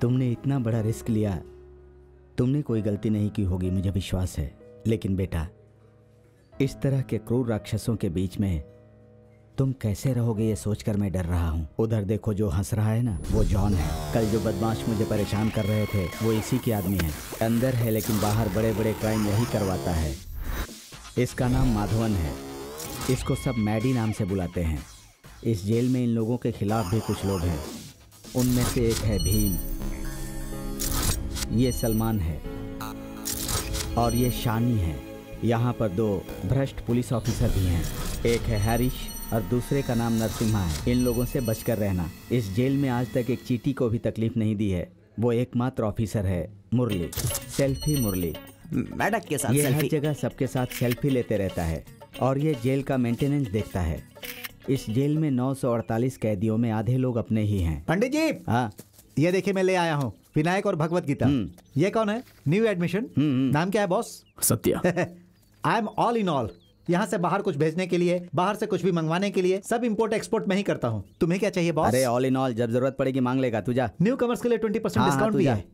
तुमने इतना बड़ा रिस्क लिया। तुमने कोई गलती नहीं की होगी, मुझे विश्वास है। लेकिन बेटा, इस तरह के क्रूर राक्षसों के बीच में तुम कैसे रहोगे ये सोचकर मैं डर रहा हूँ। उधर देखो, जो हंस रहा है ना, वो जॉन है। कल जो बदमाश मुझे परेशान कर रहे थे वो इसी के आदमी है। अंदर है लेकिन बाहर बड़े बड़े क्राइम यही करवाता है। इसका नाम माधवन है। इसको सब मैडी नाम से बुलाते हैं। इस जेल में इन लोगों के खिलाफ भी कुछ लोग हैं। उनमें से एक है भीम, ये सलमान है और ये शानी है। यहाँ पर 2 भ्रष्ट पुलिस ऑफिसर भी हैं। एक है हैरिश और दूसरे का नाम नरसिम्हा है। इन लोगों से बचकर रहना। इस जेल में आज तक एक चींटी को भी तकलीफ नहीं दी है। वो एकमात्र ऑफिसर है मुरली, सेल्फी मुरली। मैडक के साथ ये सेल्फी। हर जगह सबके साथ सेल्फी लेते रहता है और ये जेल का मेंटेनेंस देखता है। इस जेल में 948 कैदियों में आधे लोग अपने ही हैं। पंडित जी, हाँ, ये देखिए मैं ले आया हूँ विनायक और भगवत गीता। ये कौन है? New admission. नाम क्या है boss? Satya. I am all in all. यहाँ से बाहर कुछ भेजने के लिए, बाहर से कुछ भी मंगवाने के लिए सब इंपोर्ट एक्सपोर्ट मैं ही करता हूँ। तुम्हें क्या चाहिए बॉस? अरे ऑल इन ऑल, जब जरूरत पड़ेगी मांग लेगा। तू जा। न्यू कमर्स के लिए 20% डिस्काउंट भी है।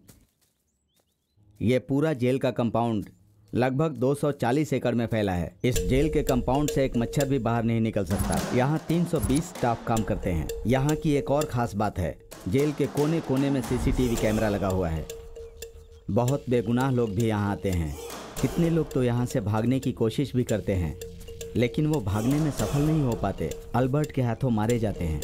ये पूरा जेल का कंपाउंड लगभग 240 एकड़ में फैला है। इस जेल के कंपाउंड से एक मच्छर भी बाहर नहीं निकल सकता। यहाँ 320 स्टाफ काम करते हैं। यहाँ की एक और खास बात है, जेल के कोने कोने में सीसीटीवी कैमरा लगा हुआ है। बहुत बेगुनाह लोग भी यहाँ आते हैं। कितने लोग तो यहाँ से भागने की कोशिश भी करते हैं, लेकिन वो भागने में सफल नहीं हो पाते, अल्बर्ट के हाथों मारे जाते हैं।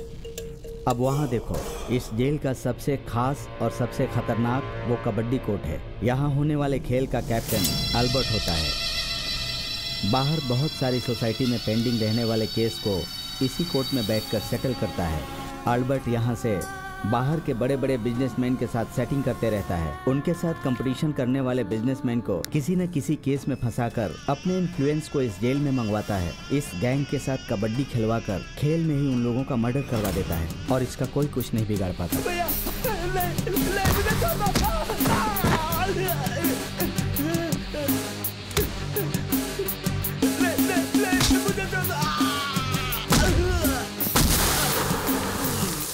अब वहाँ देखो, इस जेल का सबसे खास और सबसे खतरनाक वो कबड्डी कोर्ट है। यहाँ होने वाले खेल का कैप्टन अल्बर्ट होता है। बाहर बहुत सारी सोसाइटी में पेंडिंग रहने वाले केस को इसी कोर्ट में बैठकर सेटल करता है। अल्बर्ट यहाँ से बाहर के बड़े बड़े बिजनेसमैन के साथ सेटिंग करते रहता है। उनके साथ कंपटीशन करने वाले बिजनेसमैन को किसी न किसी केस में फंसाकर अपने इन्फ्लुएंस को इस जेल में मंगवाता है। इस गैंग के साथ कबड्डी खिलवाकर खेल में ही उन लोगों का मर्डर करवा देता है और इसका कोई कुछ नहीं बिगाड़ पाता।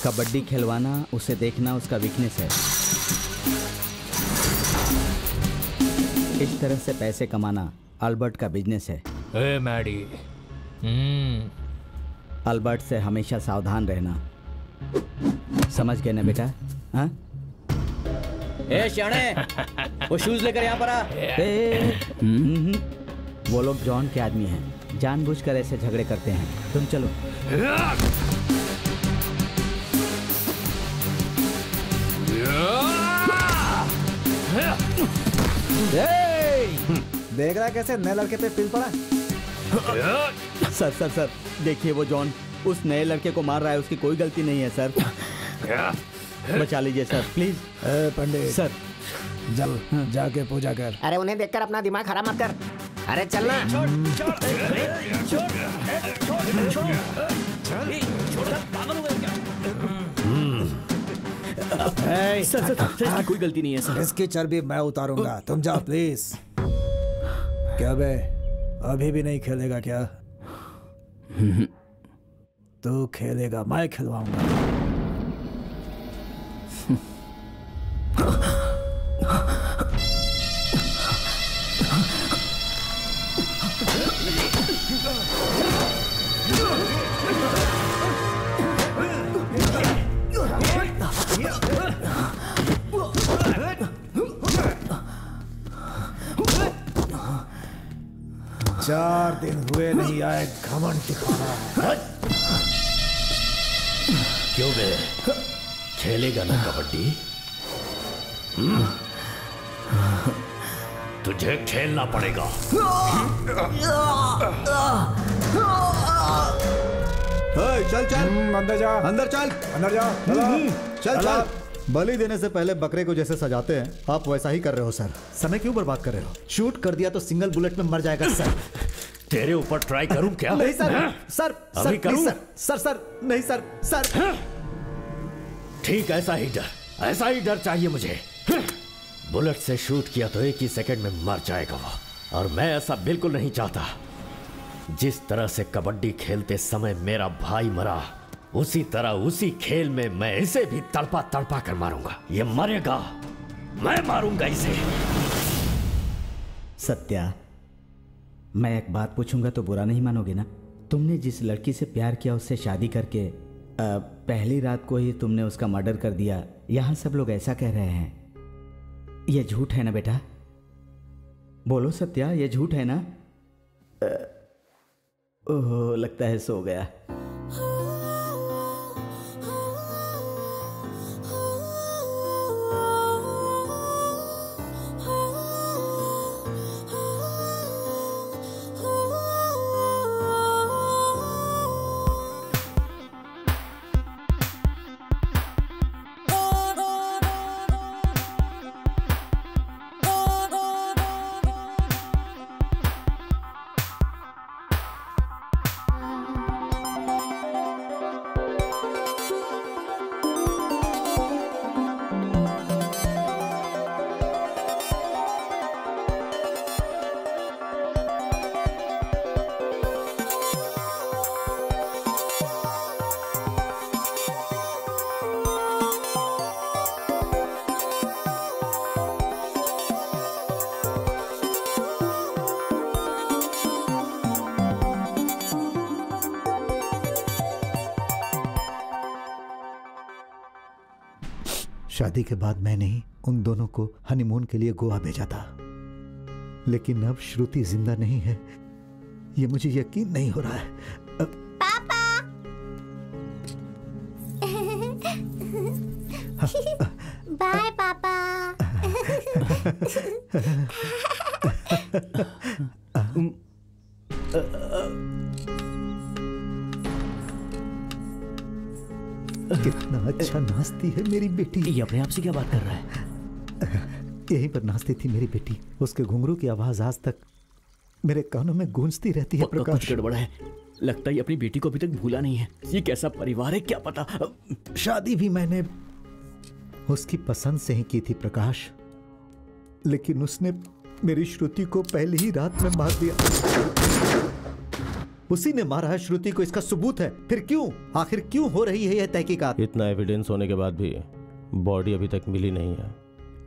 कबड्डी खिलवाना, उसे देखना उसका वीकनेस है। इस तरह से पैसे कमाना अल्बर्ट का बिजनेस है। ए मैडी, अल्बर्ट से हमेशा सावधान रहना, समझ गए ना बेटा? हाँ? ए शाणे, वो शूज लेकर यहाँ पर आ। वो लोग जॉन के आदमी हैं, जानबूझकर ऐसे झगड़े करते हैं। तुम चलो। देख रहा है कैसे नए लड़के पे पिल पड़ा? सर सर सर, देखिए वो जॉन उस नए लड़के को मार रहा है। उसकी कोई गलती नहीं है सर। बचा लीजिए सर प्लीज। पंडित सर जल जाके पूजा कर। अरे उन्हें देखकर अपना दिमाग खराब मत कर। अरे चलना। सर इसकी कोई गलती नहीं है सर। इसकी चर्बी मैं उतारूंगा, तुम जाओ प्लीज। क्या बे, अभी भी नहीं खेलेगा क्या? तू खेलेगा, मैं खिलवाऊंगा। चार दिन हुए नहीं आए, घमंड दिखाना है। क्यों बे, खेलेगा ना कबड्डी? तुझे खेलना पड़ेगा। चल चल अंदर जा, अंदर चल, अंदर जा, चल चल। बलि देने से पहले बकरे को जैसे सजाते हैं, आप वैसा ही कर रहे हो सर। समय क्यों बर्बाद कर रहे हो? शूट कर दिया तो सिंगल बुलेट में मर जाएगा सर। तेरे ऊपर ट्राई करूं क्या? नहीं सर, सर अभी करूं? सर नहीं सर, सर। ठीक, ऐसा ही डर चाहिए मुझे। बुलेट से शूट किया तो एक ही सेकंड में मर जाएगा वो, और मैं ऐसा बिल्कुल नहीं चाहता। जिस तरह से कबड्डी खेलते समय मेरा भाई मरा, उसी तरह उसी खेल में मैं इसे भी तड़पा तड़पा कर मारूंगा। ये मरेगा, मैं मारूंगा इसे। सत्या, मैं एक बात पूछूंगा तो बुरा नहीं मानोगे ना? तुमने जिस लड़की से प्यार किया उससे शादी करके पहली रात को ही तुमने उसका मर्डर कर दिया, यहां सब लोग ऐसा कह रहे हैं। ये झूठ है ना बेटा? बोलो सत्या, ये झूठ है ना? ओह, लगता है सो गया। शादी के बाद मैंने ही उन दोनों को हनीमून के लिए गोवा भेजा था, लेकिन अब श्रुति जिंदा नहीं है, ये मुझे यकीन नहीं हो रहा है। पापा। बाय पापा। कितना अच्छा नाचती है मेरी बेटी। ये अपने आप से क्या बात कर रहा है? यहीं पर नाचती थी मेरी बेटी, उसके घुंघरू की आवाज आज तक मेरे कानों में गूंजती रहती है। प्रकाश, कुछ गड़बड़ है, लगता है अपनी बेटी को अभी तक भूला नहीं है। ये कैसा परिवार है क्या पता। शादी भी मैंने उसकी पसंद से ही की थी प्रकाश, लेकिन उसने मेरी श्रुति को पहली ही रात में मार दिया। उसी ने मारा है श्रुति को, इसका सबूत है। फिर क्यों, आखिर क्यों हो रही है यह तहकीकात? इतना एविडेंस होने के बाद भी बॉडी अभी तक मिली नहीं है,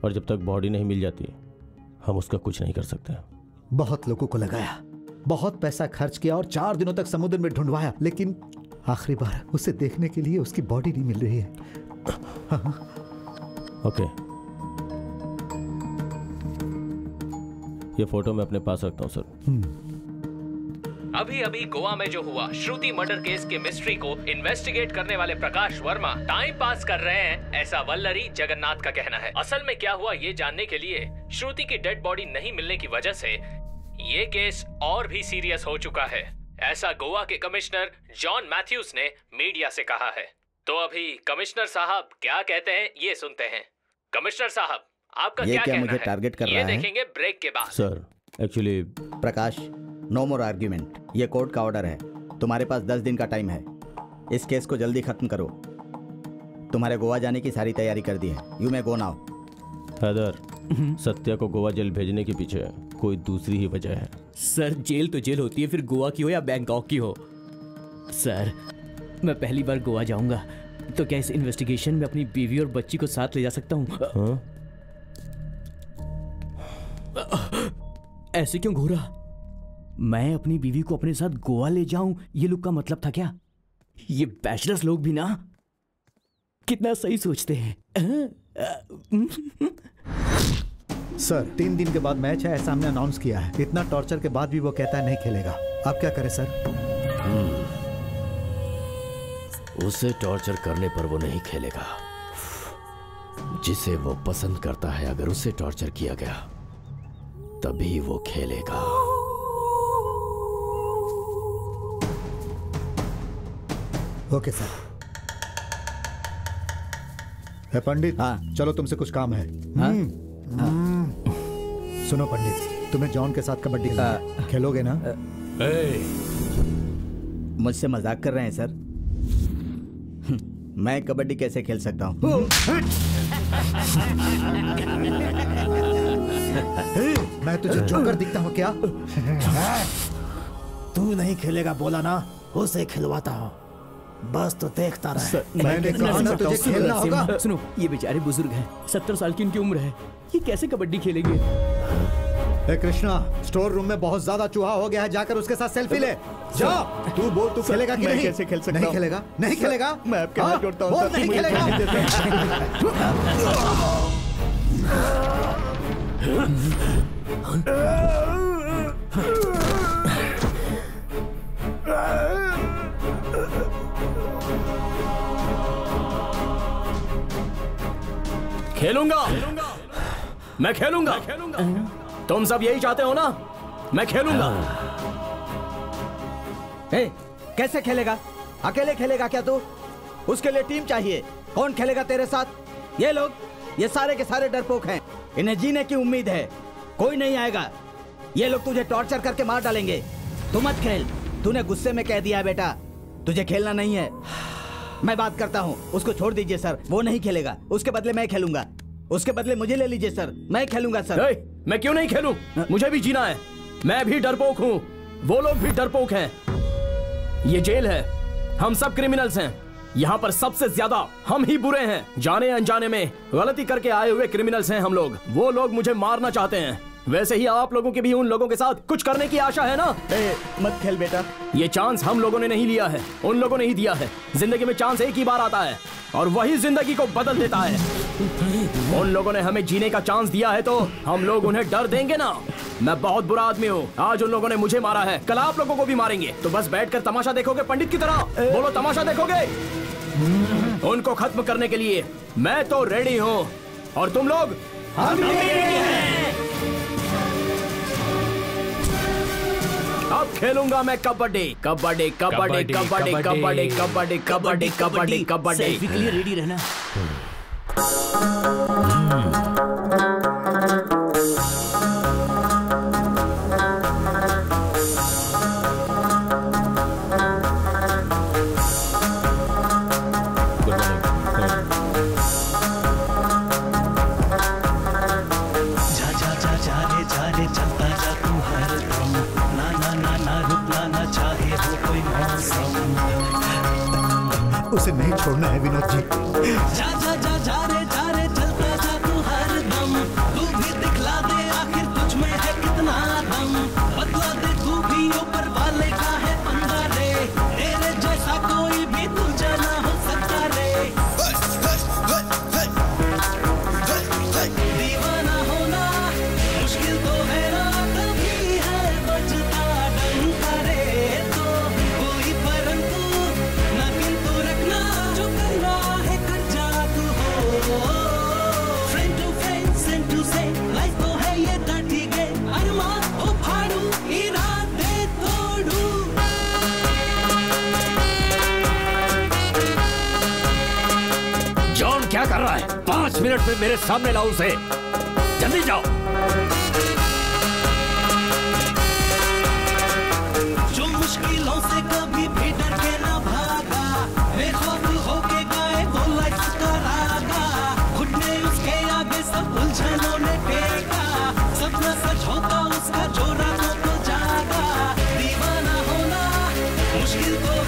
और जब तक बॉडी नहीं मिल जाती हम उसका कुछ नहीं कर सकते। बहुत लोगों को लगाया, बहुत पैसा खर्च किया और 4 दिनों तक समुद्र में ढूंढवाया, लेकिन आखिरी बार उसे देखने के लिए उसकी बॉडी नहीं मिल रही है। ओके, ये फोटो मैं अपने पास रखता हूँ सर। अभी अभी गोवा में जो हुआ श्रुति मर्डर केस के मिस्ट्री को इन्वेस्टिगेट करने वाले प्रकाश वर्मा टाइम पास कर रहे हैं, ऐसा वल्लरी जगन्नाथ का कहना है। असल में क्या हुआ ये जानने के लिए श्रुति की डेड बॉडी नहीं मिलने की वजह से ये केस और भी सीरियस हो चुका है, ऐसा गोवा के कमिश्नर जॉन मैथ्यूज ने मीडिया से कहा है। तो अभी कमिश्नर साहब क्या कहते हैं ये सुनते हैं। कमिश्नर साहब, आपका क्या कहना मुझे है? टारगेट कर ये रहा है? देखेंगे ब्रेक के बाद। सर एक्चुअली प्रकाश, नो मोर आर्ग्यूमेंट, ये कोर्ट का ऑर्डर है। तुम्हारे पास 10 दिन का टाइम है, इस केस को जल्दी खत्म करो। तुम्हारे गोवा जाने की सारी तैयारी कर दी है। You may go now. Haider, Satya को गोवा जेल भेजने के पीछे कोई दूसरी ही वजह है। सर जेल तो जेल होती है, फिर गोवा की हो या बैंकॉक की हो। सर मैं पहली बार गोवा जाऊंगा, तो क्या इस इन्वेस्टिगेशन में अपनी बीवी और बच्ची को साथ ले जा सकता हूँ? ऐसे क्यों घूरा? मैं अपनी बीवी को अपने साथ गोवा ले जाऊं, ये लुक का मतलब था क्या? ये बैचलर्स लोग भी ना कितना सही सोचते हैं। सर 3 दिन के बाद मैच है, ऐसा हमने अनाउंस किया है। इतना टॉर्चर के बाद भी वो कहता है नहीं खेलेगा। आप क्या करें सर? उसे टॉर्चर करने पर वो नहीं खेलेगा। जिसे वो पसंद करता है, अगर उसे टॉर्चर किया गया तभी वो खेलेगा। Okay sir. है पंडित? हाँ। चलो तुमसे कुछ काम है। हाँ? सुनो पंडित, तुम्हें जॉन के साथ कबड्डी खेलोगे ना? मुझसे मजाक कर रहे हैं सर? मैं कबड्डी कैसे खेल सकता हूँ? मैं तुझे जोकर दिखता हूँ क्या? तू नहीं खेलेगा बोला ना, उसे खिलवाता हूँ। बस तो देखता रहे। मैंने कहा ना तुझे खेलना होगा। सुनो, ये बेचारे बुजुर्ग हैं, 70 साल की इनकी उम्र है, ये कैसे कबड्डी खेलेंगे? कृष्णा, स्टोर रूम में बहुत ज्यादा चूहा हो गया है, जाकर उसके साथ सेल्फी ले। जा, तू बोल तू खेलेगा कि नहीं? कैसे खेल सकता नहीं खेलेगा? नहीं खेलेगा? मैं आपके हाथ जोड़ता हूं। बोल नहीं खेलेगा? खेलूंगा, मैं खेलूंगा। तुम सब यही चाहते हो ना? मैं खेलूंगा। कैसे खेलेगा? अकेले खेलेगा क्या तू? उसके लिए टीम चाहिए। कौन खेलेगा तेरे साथ? ये लोग, ये सारे के सारे डरपोक हैं। इन्हें जीने की उम्मीद है, कोई नहीं आएगा। ये लोग तुझे टॉर्चर करके मार डालेंगे। तू मत खेल। तूने गुस्से में कह दिया है बेटा, तुझे खेलना नहीं है। मैं बात करता हूँ, उसको छोड़ दीजिए सर, वो नहीं खेलेगा। उसके बदले मैं खेलूंगा। उसके बदले मुझे ले लीजिए सर, मैं खेलूंगा सर। मैं क्यों नहीं खेलूं? मुझे भी जीना है। मैं भी डरपोक हूँ, वो लोग भी डरपोक हैं। ये जेल है, हम सब क्रिमिनल्स हैं। यहाँ पर सबसे ज्यादा हम ही बुरे हैं। जाने अनजाने में गलती करके आए हुए क्रिमिनल्स हैं हम लोग। वो लोग मुझे मारना चाहते हैं। वैसे ही आप लोगों की भी उन लोगों के साथ कुछ करने की आशा है ना? मत खेल बेटा। ये चांस हम लोगों ने नहीं लिया है, उन लोगों ने ही दिया है। जिंदगी में चांस एक ही बार आता है और वही जिंदगी को बदल देता है। उन लोगों ने हमें जीने का चांस दिया है, तो हम लोग उन्हें डर देंगे ना? मैं बहुत बुरा आदमी हूँ। आज उन लोगों ने मुझे मारा है, कल आप लोगों को भी मारेंगे। तो बस बैठकर तमाशा देखोगे पंडित की तरह? बोलो, तमाशा देखोगे? उनको खत्म करने के लिए मैं तो रेडी हूँ। और तुम लोग? हम भी रेडी हैं। अब खेलूंगा मैं कबड्डी, कबड्डी, कबड्डी, कबड्डी, कबड्डी, कबड्डी, कबड्डी, कबड्डी, कबड्डी। सेल्फी के लिए रेडी रहना। उसे नहीं छोड़ना है विनोद जी। जा जा जा जा रे चलता जा तू हर दम। तू भी दिखला दे आखिर तुझ में है कितना दम। बदला दे तू भी ऊपर वाले का है पंगा रे। तेरे जैसा कोई भी तुझे ना हो सकता रे। दीवाना होना मुश्किल तो है ना, कभी है बजता डंका रे। तो कोई परंतु ना किंतु रखना, जो करना है कर जा तू हो। Friend to friend, same to same, life तो है ये डांटी गे। अरमान हो फाड़ू, इरादे तोड़ू। जॉन क्या कर रहा है? 5 मिनट में मेरे सामने लाओ उसे। जल्दी जाओ। जो मुश्किलों से कभी भी डर के ना भागा, बेखौफ होके गाए वो लाइफ का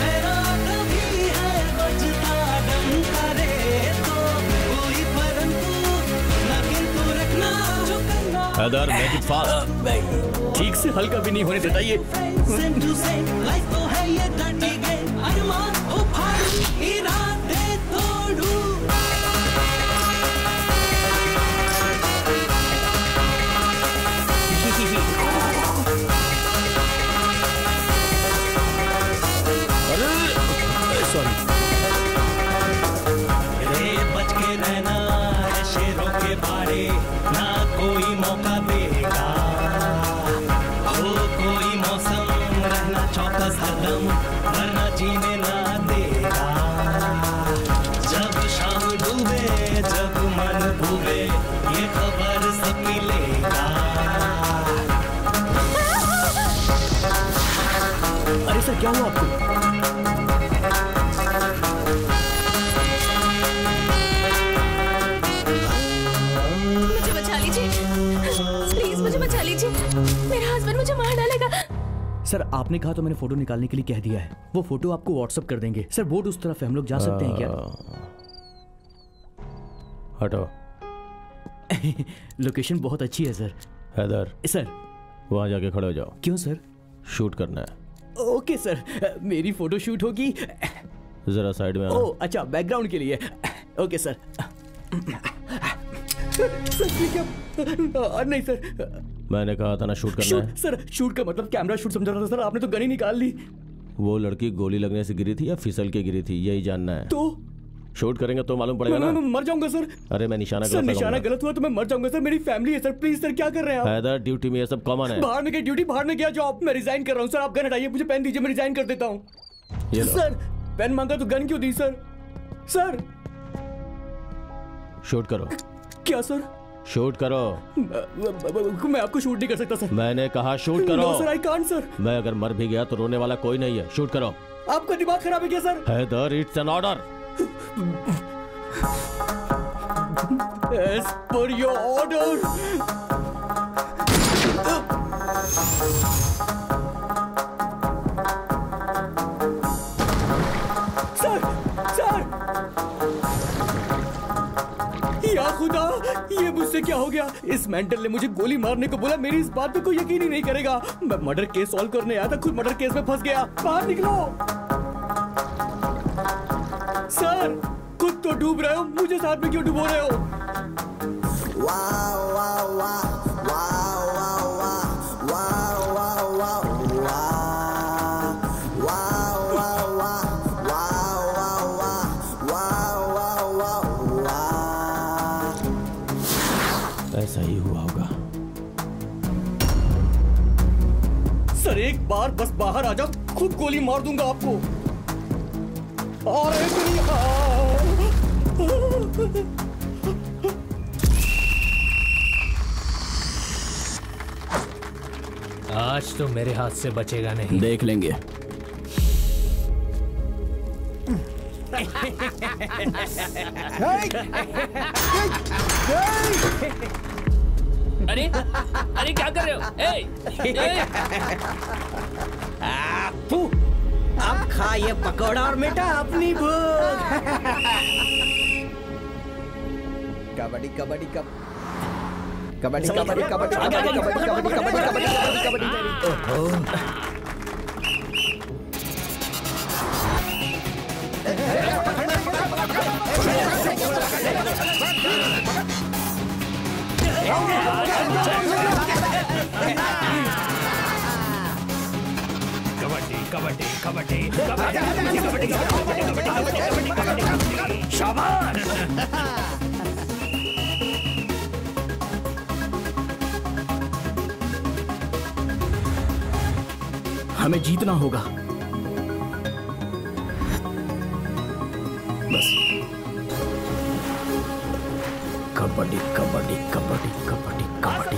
है ना कभी है बजता डंका रे तो कोई परंतु ना किंतु रखना जो करना हैदर मेक इट फास्ट। ठीक से हल्का भी नहीं होने देता ये। सेम टू सेम लाइफ तो है ये डर्टी गेम अरमान हो फाड़ू इरादे तोड़ू रे बच के रहना शेरों के बारे ना कोई मौका देगा हो कोई मौसम रहना चौकस हरदम वरना जीने ना देगा जब शाम डूबे जब मन डूबे ये खबर सबकी लेगा। अरे सर क्या हुआ आपको? मुझे बचा लीजिए प्लीज, मुझे बचा लीजिए, मेरा हस्बैंड मुझे मार डालेगा। सर आपने कहा तो मैंने फोटो निकालने के लिए कह दिया है। वो फोटो आपको व्हाट्सएप कर देंगे। सर बोर्ड उस तरफ है, हम लोग जा सकते हैं क्या? हटो। लोकेशन बहुत अच्छी है सर। हैदर सर वहां जाके खड़े हो जाओ। क्यों सर? शूट करना है। ओके सर, मेरी फोटो शूट होगी। जरा साइड में आना। ओह अच्छा, बैकग्राउंड के लिए। Okay sir. नहीं सर, मैंने कहा था ना शूट करना है। सर शूट का मतलब कैमरा शूट समझा था सर, आपने तो गन ही निकाल ली। वो लड़की गोली लगने से गिरी थी या फिसल के गिरी थी, यही जानना है। तो शूट करेंगे तो मालूम पड़ेगा ना। मैं मर जाऊंगा सर। अरे मैं निशाना सर, निशाना गलत हुआ तो मैं मर जाऊंगा सर। मेरी फैमिली है सर, प्लीज सर क्या कर रहे हैं आप? हैदर ड्यूटी में ये सब कॉमन है। बाहर में क्या ड्यूटी, बाहर में क्या जॉब? मैं रिजाइन कर रहा हूँ सर। आप गन हटाइए, मुझे पेन दीजिए, मैं रिजाइन कर देता हूँ। सर पेन मांगा तो गन क्यों दी सर? सर शूट करो। क्या सर? शूट करो। मैं आपको शूट नहीं कर सकता सर। मैंने कहा शूट करो। No sir, I can't sir. मैं अगर मर भी गया तो रोने वाला कोई नहीं है। शूट करो। आपका दिमाग खराब है क्या sir? Haider it's an order. As per your order. Sir sir, या खुदा, ये मुझसे क्या हो गया? इस मेंटल ने मुझे गोली मारने को बोला। मेरी इस बात पे कोई यकीन ही नहीं करेगा। मैं मर्डर केस सॉल्व करने आया था, खुद मर्डर केस में फंस गया। बाहर निकलो सर। खुद तो डूब रहे हो, मुझे साथ में क्यों डुबो रहे हो? ऐसा ही हुआ होगा। सर एक बार बस बाहर आ जाओ, खुद गोली मार दूंगा आपको। अरे आज तो मेरे हाथ से बचेगा नहीं। देख लेंगे। अरे अरे क्या कर रहे हो? अब खा ये पकौड़ा और मिटा अपनी भूख। कबड्डी कबड्डी कबड्डी कबड्डी कबड्डी कबड्डी कबड्डी कबड्डी कबड्डी कबड्डी कबड्डी। कबड्डी कबड्डी कबड्डी कबड्डी कबड्डी। शाबाश। हमें जीतना होगा बस। कबड्डी कबड्डी कबड्डी कबड्डी कबड्डी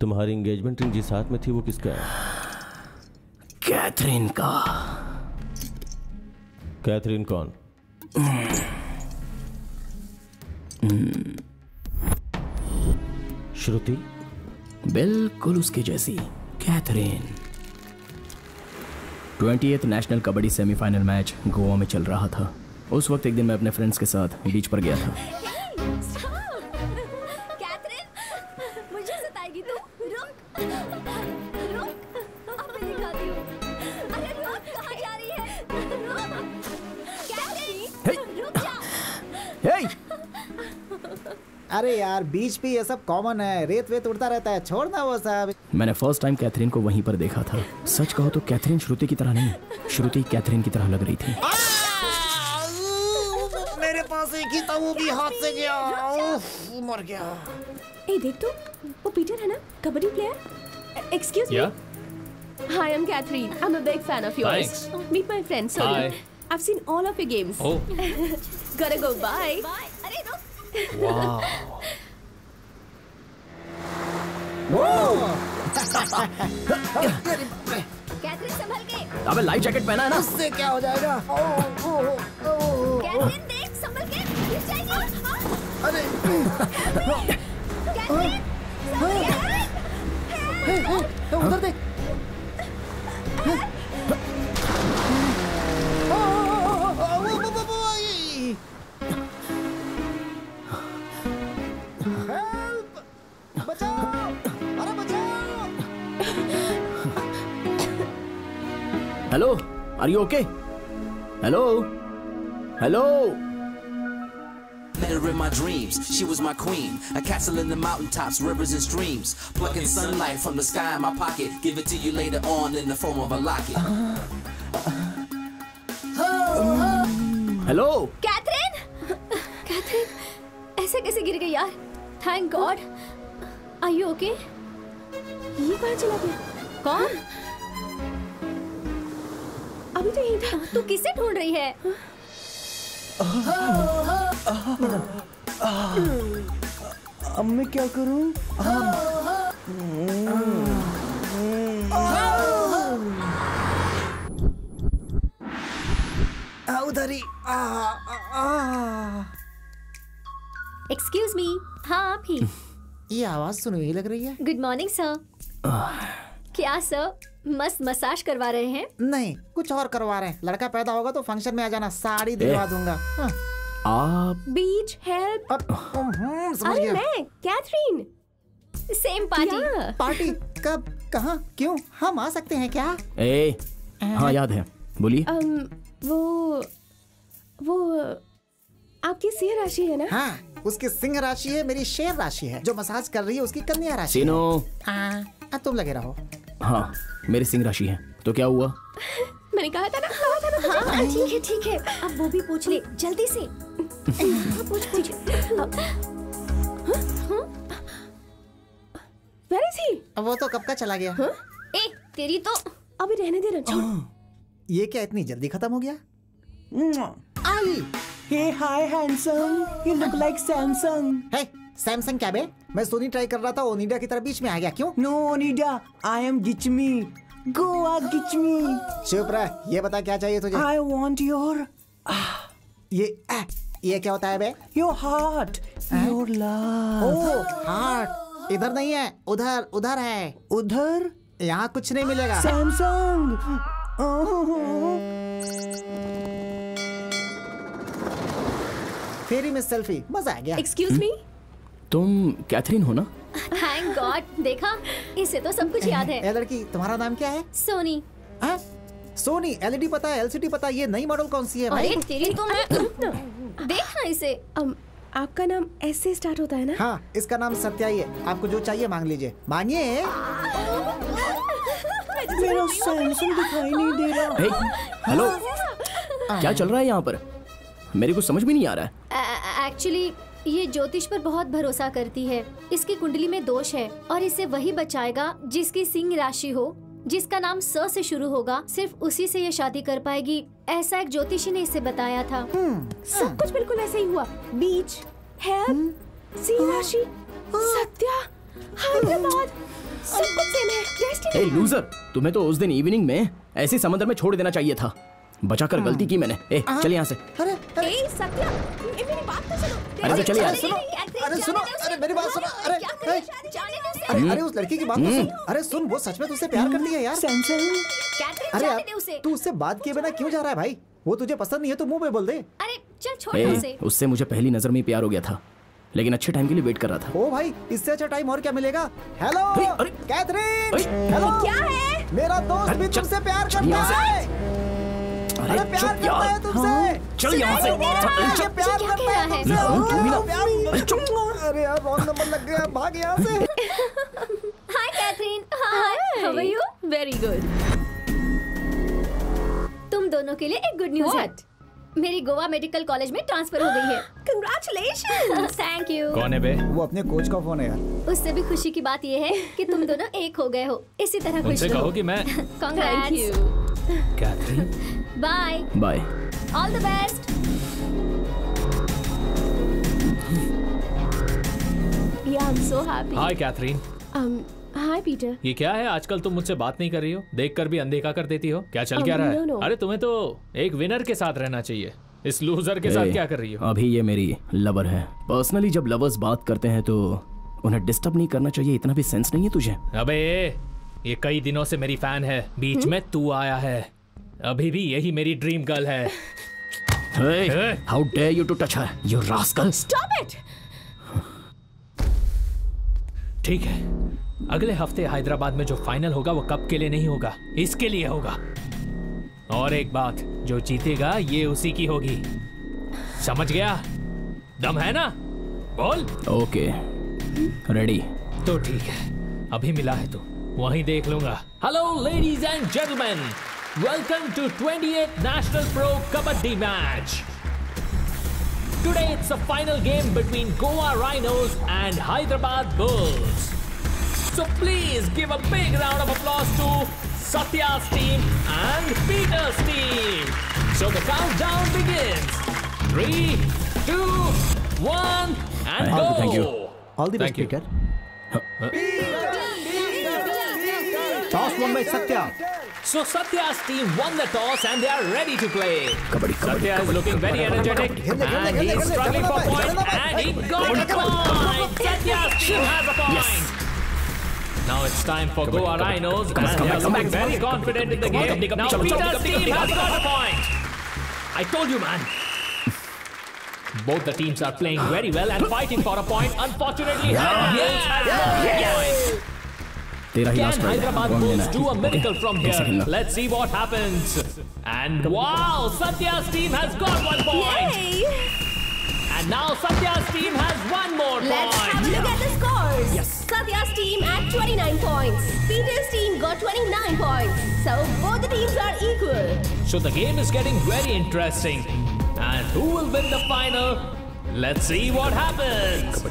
तुम्हारी एंगेजमेंट रिंग जिस हाथ में थी वो किसका है? कैथरीन का। कैथरीन कौन? श्रुति? बिल्कुल उसके जैसी Catherine. 28th national kabaddi semifinal match Goa में चल रहा था। उस वक्त एक दिन मैं अपने फ्रेंड्स के साथ बीच पर गया था। कैथरीन, मुझे सताएगी तू? रुक, रुक, अब मैं दिखाती हूँ। अरे रुक, कहाँ जा रही है? रुक, कैथरीन, रुक जा। अरे यार, बीच पे ये सब कॉमन है, रेत वेत उड़ता रहता है, छोड़ना वो सब। मैंने फर्स्ट टाइम कैथरीन को वहीं पर देखा था। सच कहो तो कैथरीन श्रुति की तरह नहीं, श्रुति कैथरीन की तरह लग रही थी। मेरे पास एक ही था, वो भी हाथ से गया, मर गया। ए देख तो, वो पीटर है ना, kabaddi player. Excuse me. Hi, I'm Catherine. I'm a big fan of yours. Thanks. Meet my friend Sony. Hi. I've seen all of your games. Oh. Gotta go. Bye. Bye. अरे रुक। Wow. कैथरीन संभल के। अबे life jacket पहना है ना? उससे क्या हो जाएगा? कैथरीन देख, संभल के, गिर जाएगी। अरे कैथरीन, उधर देख। हेल्प! बचाओ! अरे बचाओ! Hello, are you okay? Hello, hello. Met her in my dreams, she was my queen. A castle in the mountaintops, rivers and streams. Plucking sunlight from the sky in my pocket. Give it to you later on in the form of a locket. Hello. Catherine, Catherine, ऐसे कैसे गिर गई यार? Thank God. Are you okay? ये कहाँ चला गया? कौन? अभी तो यहीं था। तू किसे ढूंढ रही है? अब मैं क्या करूं? उधर ही। Excuse me. हाँ आप ही। ये आवाज सुनी हुई लग रही है। Good morning sir. क्या सर मस्त मसाज करवा रहे हैं? नहीं, कुछ और करवा रहे हैं। लड़का पैदा होगा तो फंक्शन में आ जाना, साड़ी दिलवा दूंगा। हाँ। आप बीच हेल्प। समझ अरे गया। मैं कैथरीन। Same party. पार्टी कब, कहाँ, क्यों? हम आ सकते हैं क्या? ए, हाँ याद है, बोलिए। वो आपकी सिंह राशि है ना? हाँ, उसकी सिंह राशि है, मेरी शेर राशि है। जो मसाज कर रही है उसकी कन्या राशि। सीनो। तुम लगे रहो। हाँ, मेरी सिंह राशि है। तो क्या हुआ? मैंने कहा था ना। हाँ ठीक है ठीक है। अब वो भी पूछ ले जल्दी से। पूछ। Where is he? वो तो कब का चला गया। ए तेरी तो अभी रहने दे रहा। ये क्या इतनी जल्दी खत्म हो गया? आई। Hey, hi, handsome. You look like Samsung. Hey, Samsung क्या बे? मैं सोनी ट्राई कर रहा था, ओनिडा की तरह बीच में आ गया। क्यों? No, Onida. I am Gichmi. Goa Gichmi. चुप रह। ये बता क्या चाहिए तुझे? I want your. ये क्या होता है बे? Your heart. Your love. Oh, heart. इधर नहीं है, उधर है। उधर? यहाँ कुछ नहीं मिलेगा। Samsung. फेरी में सेल्फी, मजा आ गया। Excuse me. तुम कैथरीन हो ना? Thank God. देखा, इसे तो सब कुछ याद है। ए लड़की, तुम्हारा नाम क्या है? सोनी। सोनी। एलईडी पता है, एलसीडी पता है, ये नई मॉडल कौन सी है भाई? अरे तेरी तो मैं देखना इसे। आपका नाम ऐसे से स्टार्ट होता है ना? हाँ, इसका नाम सत्या ही है। आपको जो चाहिए मांग लीजिए। मांगिए। मेरा सैमसंग दिखाई नहीं दे रहा। हेलो, क्या चल रहा है यहाँ पर? मेरे को समझ भी नहीं आ रहा है। एक्चुअली ये ज्योतिष पर बहुत भरोसा करती है। इसकी कुंडली में दोष है और इसे वही बचाएगा जिसकी सिंह राशि हो, जिसका नाम स से शुरू होगा। सिर्फ उसी से ये शादी कर पाएगी, ऐसा एक ज्योतिषी ने इसे बताया था। सब कुछ बिल्कुल ऐसे ही हुआ। बीच, हेल्प, सिंह राशि, सत्या। हैदराबाद सब कुछ सेम है। डेस्टिनी। ए लूजर, तुम्हें तो उस दिन इवनिंग में ऐसे समंदर में छोड़ देना चाहिए था। बचाकर गलती की मैंने। ए चल यहाँ से। ए सत्या, मेरी बात तो सुनो। अरे तो चलिए यार। अरे सुनो, अरे मेरी बात सुनो। अरे उस लड़की की बात तो सुन। अरे सुन, वो सच में तुझसे प्यार करती है यार। अरे यार, तू उससे बात किए बिना क्यों जा रहा है भाई? वो तुझे पसंद नहीं है तो मुंह पे बोल दे। अरे चल छोड़ उसे। उससे मुझे पहली नजर में प्यार हो गया था, लेकिन अच्छे टाइम के लिए वेट कर रहा था। ओ भाई, इससे अच्छा टाइम और क्या मिलेगा? Hello Catherine. हेलो, क्या है? मेरा दोस्त भी तुमसे प्यार करता है। अरे प्यार करता है तुमसे। चल यहाँ से। प्यार करता है तुमसे। अरे यार रॉन्ग नंबर लग गया, भाग यहाँ से। Hi Catherine. Hi, how are you? Very good. तुम दोनों के लिए एक गुड न्यूज़ है। मेरी गोवा मेडिकल कॉलेज में ट्रांसफर हो गई है। Congratulations! Thank you. कौन है बे? वो अपने कोच का फोन है यार। उससे भी खुशी की बात ये है कि तुम दोनों एक हो गए हो। इसी तरह खुश उनसे रहो। कहो कि मैं Congrats. Catherine. Bye. Bye. All the best. Yeah, I'm so happy. Hi Catherine. Hi Peter. ये क्या है, आजकल तुम मुझसे बात नहीं कर रही हो, देखकर भी अनदेखा कर देती हो। क्या चल क्या रहा है? no. अरे तुम्हें तो एक विनर के साथ रहना चाहिए, इस लूजर के साथ क्या कर रही हो? अभी ये मेरी लवर है। पर्सनली जब लवर्स बात करते हैं तो उन्हें डिस्टर्ब नहीं करना चाहिए, इतना भी सेंस नहीं है तुझे? अबे ये कई दिनों से मेरी फैन है, बीच में तू आया है। अभी भी यही मेरी ड्रीम गर्ल है। How dare you to touch her, you rascal. Stop it! ठीक है, अगले हफ्ते हैदराबाद में जो फाइनल होगा वो कप के लिए नहीं होगा, इसके लिए होगा। और एक बात, जो जीतेगा ये उसी की होगी, समझ गया? दम है ना? बोल। Okay, ready. तो ठीक है, अभी मिला है तो वहीं देख लूंगा। Hello ladies and gentleman, welcome to 28th national pro kabaddi match. Today it's a final game between Goa Rhinos and Hyderabad Bulls. So please give a big round of applause to Satya's team and Peter's team. So the countdown begins. 3, 2, 1, and go. Thank you. All the best, Peter. Toss won by Satya. So Satya's team won the toss and they are ready to play. Kabaddi, Satya is looking very energetic and he's struggling for points and he got a point. Satya's team has a point. Now it's time for Goa Rhinos and they are looking very confident in the game. Now Peter's team has got a point. I told you, man. Both the teams are playing very well and fighting for a point. Unfortunately, Hyderabad has no point. Can Hyderabad Bulls do a miracle from here? Let's see what happens. And wow, Satya's team has got 1 point. Yay! And now Satya's team has 1 more point. Let's have a look at the scores. Yes. Satya's team at 29 points. Peter's team got 29 points. So both the teams are equal. So the game is getting very interesting. And who will win the final? Let's see what happens.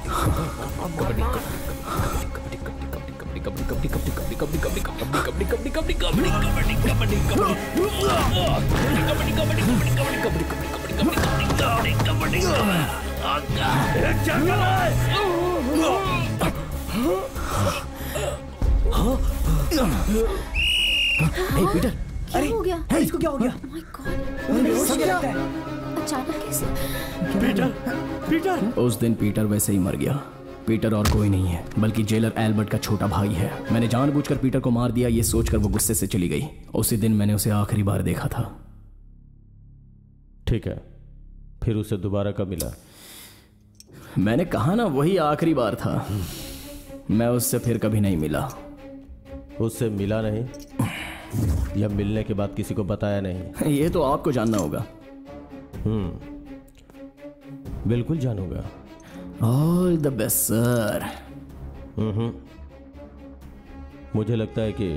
Peter, क्या हो गया? इसको क्या हो गया? Oh my God. अचानक कैसे? Peter. उस दिन पीटर वैसे ही मर गया। पीटर और कोई नहीं है, बल्कि जेलर एल्बर्ट का छोटा भाई है। मैंने जानबूझकर पीटर को मार दिया, ये सोचकर वो गुस्से से चली गई। उसी दिन मैंने उसे आखिरी बार देखा था। ठीक है, फिर उसे दोबारा कब मिला? मैंने कहा ना, वही आखिरी बार था। मैं उससे फिर कभी नहीं मिला। उससे मिला नहीं या मिलने के बाद किसी को बताया नहीं? ये तो आपको जानना होगा। बिल्कुल जानूंगा। All the best sir. मुझे लगता है कि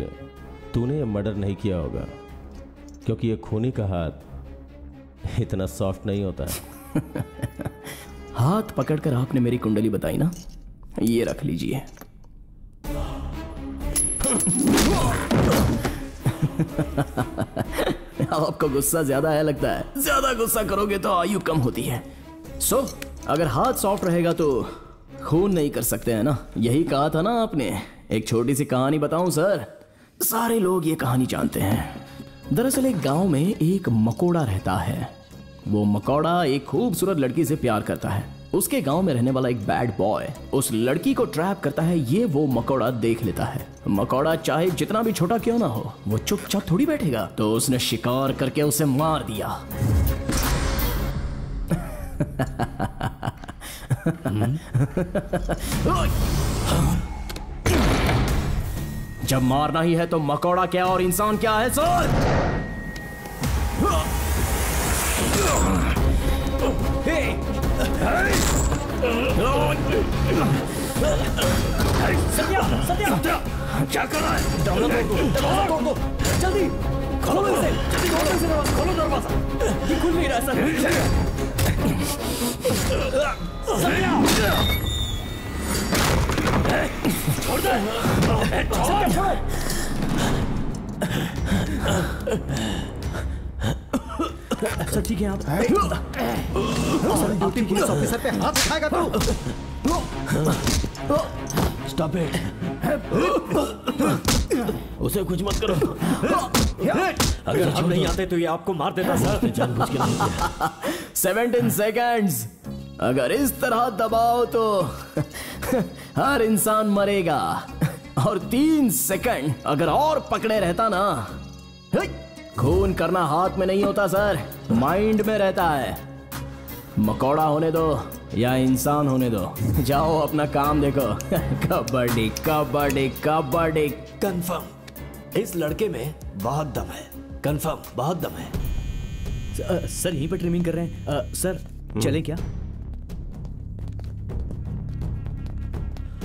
तूने ये मर्डर नहीं किया होगा, क्योंकि ये खूनी का हाथ इतना सॉफ्ट नहीं होता है। हाथ पकड़कर आपने मेरी कुंडली बताई ना, ये रख लीजिए। आपको गुस्सा ज्यादा है लगता है। ज्यादा गुस्सा करोगे तो आयु कम होती है। सो अगर हाथ सॉफ्ट रहेगा तो खून नहीं कर सकते हैं ना, यही कहा था ना आपने। एक छोटी सी कहानी बताऊं सर, सारे लोग ये कहानी जानते हैं। दरअसल एक गांव में एक मकोड़ा रहता है। वो मकोड़ा एक खूबसूरत लड़की से प्यार करता है। उसके गांव में रहने वाला एक बैड बॉय उस लड़की को ट्रैप करता है। ये वो मकोड़ा देख लेता है। मकोड़ा चाहे जितना भी छोटा क्यों ना हो, वो चुपचाप थोड़ी बैठेगा, तो उसने शिकार करके उसे मार दिया। जब मारना ही है तो मकोड़ा क्या और इंसान क्या है सर? सत्या क्या कर रहा है? दरवाजा तोड़ दो, जल्दी खोलो इसे, खोलो दरवाजा। ये खुल नहीं रहा सर। छोड़ दे, छोड़। सर ठीक है आप? ड्यूटी पुलिस ऑफिसर पे हाथ उठाएगा तू? Stop it. उसे कुछ मत करो। अगर हम नहीं आते तो ये आपको मार देता सर। जानबूझ के नहीं किया। 17 सेकंड्स अगर इस तरह दबाओ तो हर इंसान मरेगा, और 3 सेकंड अगर और पकड़े रहता ना, खून करना हाथ में नहीं होता सर, माइंड में रहता है। मकोड़ा होने दो या इंसान होने दो, जाओ अपना काम देखो। कबड्डी कबड्डी कबड्डी। कंफर्म इस लड़के में बहुत दम है। कंफर्म बहुत दम है। सर यहीं पर ट्रिमिंग कर रहे हैं। सर चलें क्या?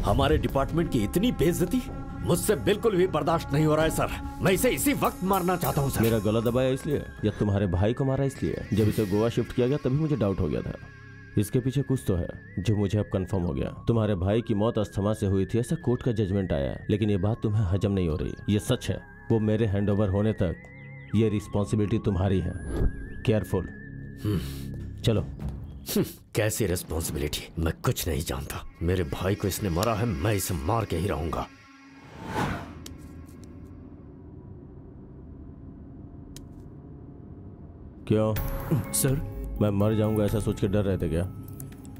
हमारे डिपार्टमेंट की इतनी बेइज्जती मुझसे बिल्कुल भी बर्दाश्त नहीं हो रहा है सर। मैं इसे इसी वक्त मारना चाहता हूँ सर। मेरा गला दबाया इसलिए या तुम्हारे भाई को मारा इसलिए? जब इसे गोवा शिफ्ट किया गया तभी मुझे डाउट हो गया था। इसके पीछे कुछ तो है जो मुझे अब कंफर्म हो गया। तुम्हारे भाई की मौत अस्थमा से हुई थी ऐसा कोर्ट का जजमेंट आया है, लेकिन ये बात तुम्हें हजम नहीं हो रही। ये सच है, वो मेरे हैंडओवर होने तक ये रिस्पॉन्सिबिलिटी तुम्हारी है। केयरफुल। चलो। कैसी रिस्पॉन्सिबिलिटी? मैं कुछ नहीं जानता। मेरे भाई को इसने मारा है, मैं इसे मार के ही रहूंगा। क्यों सर? मैं मर जाऊंगा ऐसा सोच के डर रहे थे क्या?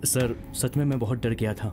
सर सच में मैं बहुत डर गया था।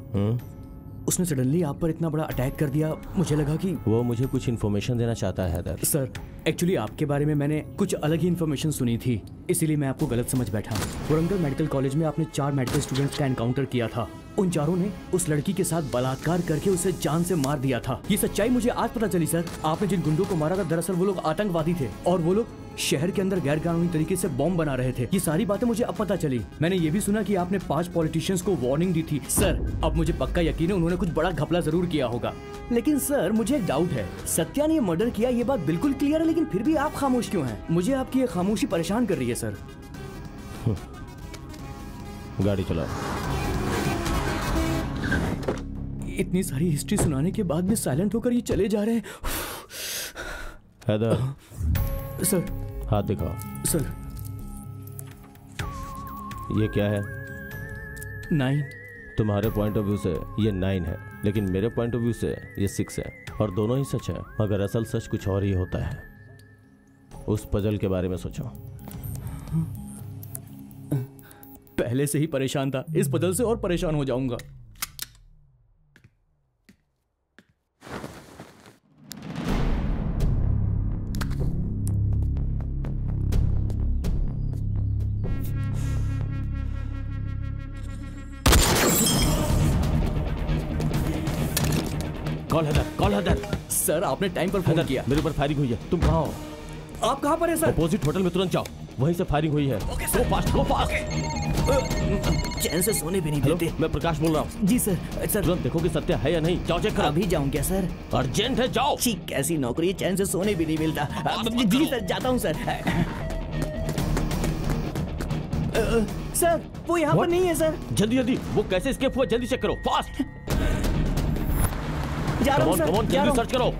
उसने सडनली आप पर इतना बड़ा अटैक कर दिया, मुझे लगा कि वो मुझे कुछ इन्फॉर्मेशन देना चाहता है हैदर। सर एक्चुअली आपके बारे में मैंने कुछ अलग ही इन्फॉर्मेशन सुनी थी, इसीलिए मैं आपको गलत समझ बैठा। वरंगल मेडिकल कॉलेज में आपने 4 मेडिकल स्टूडेंट्स का एनकाउंटर किया था। उन चारों ने उस लड़की के साथ बलात्कार करके उसे जान से मार दिया था। ये सच्चाई मुझे आज पता चली सर। आपने जिन गुंडों को मारा था दरअसल वो लोग आतंकवादी थे, और वो लोग शहर के अंदर गैर कानूनी तरीके से बॉम्ब बना रहे थे। ये सारी बातें मुझे अब पता चली। मैंने ये भी सुना कि आपने 5 पॉलिटिशियंस को वार्निंग दी थी। सर अब मुझे पक्का यकीन है उन्होंने कुछ बड़ा घपला जरूर किया होगा। लेकिन सर मुझे एक डाउट है, सत्या ने ये मर्डर किया ये बात बिल्कुल क्लियर है, लेकिन फिर भी आप खामोश क्यों हैं? मुझे आपकी ये खामोशी परेशान कर रही है सर। गाड़ी चलाओ। इतनी सारी हिस्ट्री सुनाने के बाद भी साइलेंट होकर ये चले जा रहे हैं। हैदर सर हाथ दिखाओ। सर ये क्या है? 9। तुम्हारे पॉइंट ऑफ व्यू से ये 9 है, लेकिन मेरे पॉइंट ऑफ व्यू से ये 6 है, और दोनों ही सच है। मगर असल सच कुछ और ही होता है। उस पजल के बारे में सोचो। पहले से ही परेशान था, इस पजल से और परेशान हो जाऊंगा। कॉल हैदर। सर आपने टाइम पर फोन किया। मेरे ऊपर फायरिंग हुई है। तुम कहाँ हो? आप कहाँ पर हैं सर? अपोजिट होटल में तुरंत जाओ, वहीं से फायरिंग हुई है। गो फास्ट, गो फास्ट। चैन से सोने भी नहीं देते। मैं प्रकाश बोल रहा हूँ। जी सर। सर तुरंत देखो कि सत्या है या नहीं। जाओ चेक करो। अभी जाऊँ क्या सर? अर्जेंट है, जाओ। कैसी नौकरी, चैन से सोने भी नहीं मिलता। जी सर जाता हूँ सर। सर वो यहाँ पर नहीं है सर। जल्दी जल्दी, वो कैसे एस्केप हुआ जल्दी चेक करो, फास्ट। जा रहा हूं सर। जल्दी सर्च करो।